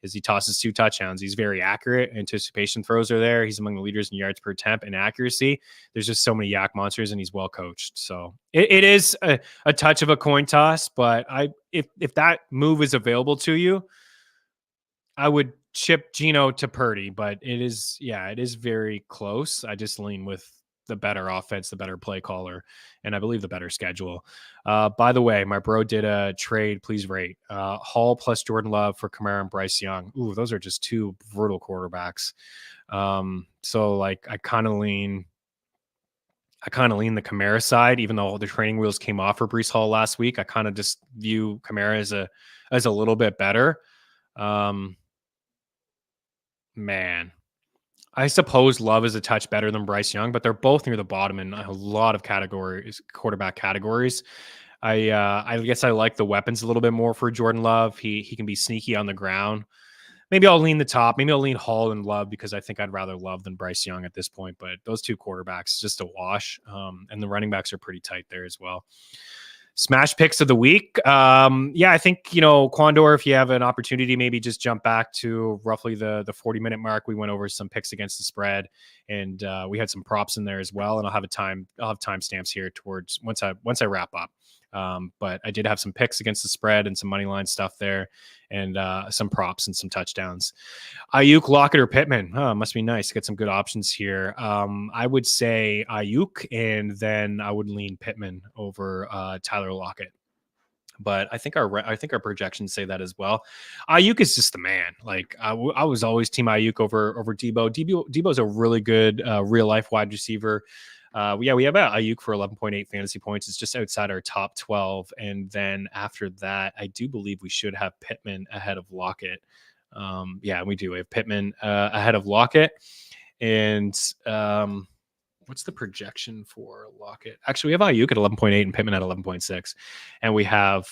[SPEAKER 1] he tosses 2 touchdowns. He's very accurate. Anticipation throws are there. He's among the leaders in yards per attempt and accuracy. There's just so many yak monsters, and he's well coached. So it is a touch of a coin toss. But if that move is available to you, I would chip Geno to Purdy. But it is very close. I just lean with the better offense, the better play caller, and I believe the better schedule. By the way, my bro did a trade. Please rate Hall plus Jordan Love for Kamara and Bryce Young. Ooh, those are just 2 brutal quarterbacks. So like I kind of lean the Kamara side, even though the training wheels came off for Breece Hall last week. I kind of just view Kamara as a little bit better. Man, I suppose Love is a touch better than Bryce Young, but they're both near the bottom in a lot of quarterback categories. I guess I like the weapons a little bit more for Jordan Love. He can be sneaky on the ground. Maybe I'll lean the top. Maybe I'll lean Hall and Love because I think I'd rather Love than Bryce Young at this point. But those 2 quarterbacks, just a wash. And the running backs are pretty tight there as well. Smash picks of the week. I think, Quandor, if you have an opportunity, maybe just jump back to roughly the 40-minute mark. We went over some picks against the spread, and we had some props in there as well. And I'll have timestamps here towards once I wrap up. But I did have some picks against the spread and some money line stuff there, and some props and some touchdowns. Ayuk, Lockett, or Pittman? Must be nice to get some good options here. I would say Ayuk, and then I would lean Pittman over Tyler Lockett. But I think our projections say that as well. Ayuk is just the man. Like I was always team Ayuk over Debo. Debo's a really good real life wide receiver. We have Ayuk for 11.8 fantasy points. It's just outside our top 12. And then after that, I do believe we should have Pittman ahead of Lockett. We do. We have Pittman ahead of Lockett. And what's the projection for Lockett? Actually, we have Ayuk at 11.8 and Pittman at 11.6. And we have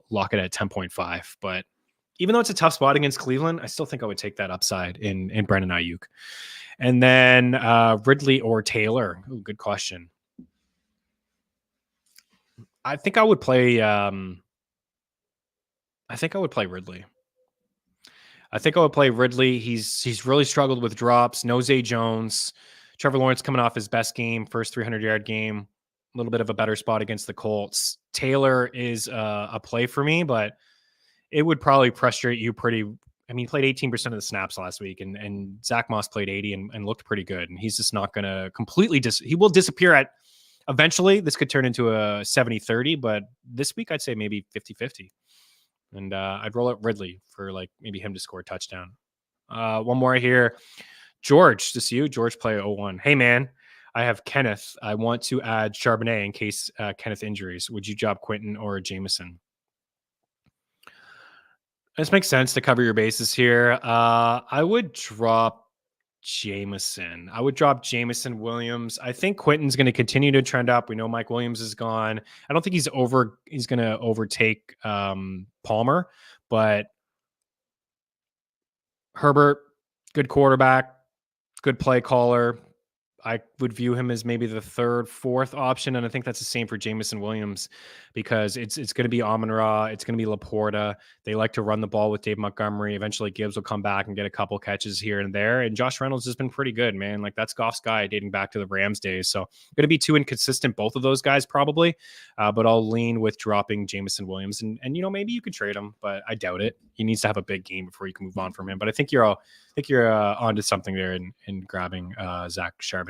[SPEAKER 1] Lockett at 10.5. But even though it's a tough spot against Cleveland, I still think I would take that upside in Brandon Ayuk. And then Ridley or Taylor. Ooh, good question. I think I would play Ridley. I think I would play Ridley. He's really struggled with drops. No Zay Jones. Trevor Lawrence coming off his best game, first 300-yard game. A little bit of a better spot against the Colts. Taylor is a play for me, but it would probably frustrate you pretty. I mean, he played 18% of the snaps last week, and Zach Moss played 80 and looked pretty good. And he's just not going to completely he will disappear at eventually. This could turn into a 70-30, but this week I'd say maybe 50-50. And I'd roll out Ridley for like maybe him to score a touchdown. One more here. George, this is you. George play 01. Hey, man, I have Kenneth. I want to add Charbonnet in case Kenneth injuries. Would you drop Quentin or Jameson? This makes sense to cover your bases here. I would drop Jameson. Williams. I think Quentin's going to continue to trend up. We know Mike Williams is gone. I don't think he's going to overtake Palmer, but Herbert, good quarterback, good play caller. I would view him as maybe the third, fourth option. And I think that's the same for Jameson Williams because it's going to be Amon-Ra. It's going to be Laporta. They like to run the ball with Dave Montgomery. Eventually Gibbs will come back and get a couple catches here and there. And Josh Reynolds has been pretty good, man. Like that's Goff's guy dating back to the Rams days. So going to be too inconsistent, both of those guys probably. But I'll lean with dropping Jameson Williams. And maybe you could trade him, but I doubt it. He needs to have a big game before you can move on from him. But I think you're onto something there in grabbing Zach Charbonnet.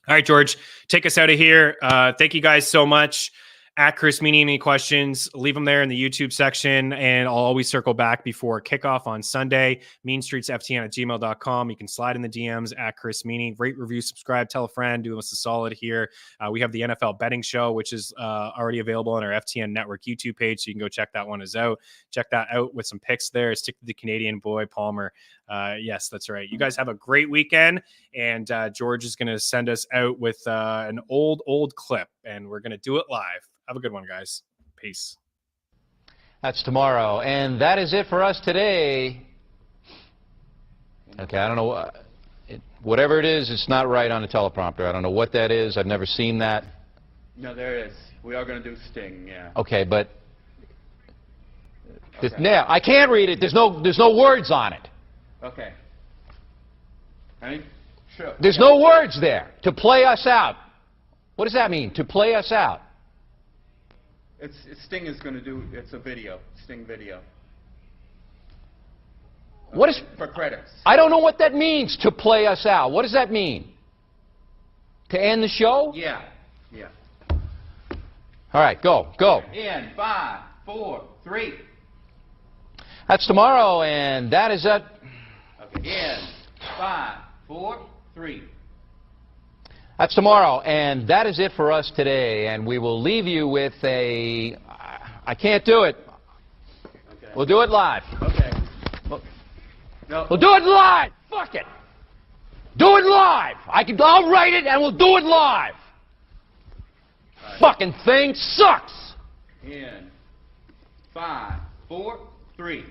[SPEAKER 1] All right, George, take us out of here. Thank you guys so much. At Chris Meaney, any questions, leave them there in the YouTube section, and I'll always circle back before kickoff on Sunday. meanstreetsftn@gmail.com. You can slide in the DMs at Chris Meaney. Rate, review, subscribe, tell a friend, do us a solid here. We have the NFL betting show, which is already available on our FTN Network YouTube page, so you can go check that one out. Check that out with some picks there. Stick to the Canadian boy, Palmer. Yes, that's right. You guys have a great weekend, and George is going to send us out with an old clip, and we're going to do it live. Have a good one, guys. Peace.
[SPEAKER 4] That's tomorrow, and that is it for us today. Okay, I don't know. Whatever it is, it's not right on the teleprompter. I don't know what that is. I've never seen that.
[SPEAKER 5] No, there is. We are going to do Sting, yeah.
[SPEAKER 4] Okay, but now I can't read it. There's no words on it.
[SPEAKER 5] Okay. Ready? Sure.
[SPEAKER 4] There's no words there. To play us out. What does that mean? To play us out.
[SPEAKER 5] Sting is going to do. It's a video. Sting video.
[SPEAKER 4] What is
[SPEAKER 5] for credits?
[SPEAKER 4] I don't know what that means. To play us out. What does that mean? To end the show?
[SPEAKER 5] Yeah. Yeah.
[SPEAKER 4] All right, go.
[SPEAKER 5] In 5, 4, 3.
[SPEAKER 4] That's tomorrow, and that is it.
[SPEAKER 5] Okay. In 5, 4, 3.
[SPEAKER 4] That's tomorrow, and that is it for us today. And we will leave you with a. I can't do it.
[SPEAKER 5] Okay.
[SPEAKER 4] We'll do it live.
[SPEAKER 5] Okay. No.
[SPEAKER 4] We'll do it live. Fuck it. Do it live. I'll write it, and we'll do it live. Right. Fucking thing sucks.
[SPEAKER 5] In 5, 4, 3.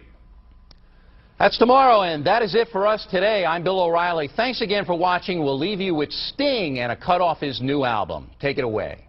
[SPEAKER 4] That's tomorrow, and that is it for us today. I'm Bill O'Reilly. Thanks again for watching. We'll leave you with Sting and a cut off his new album. Take it away.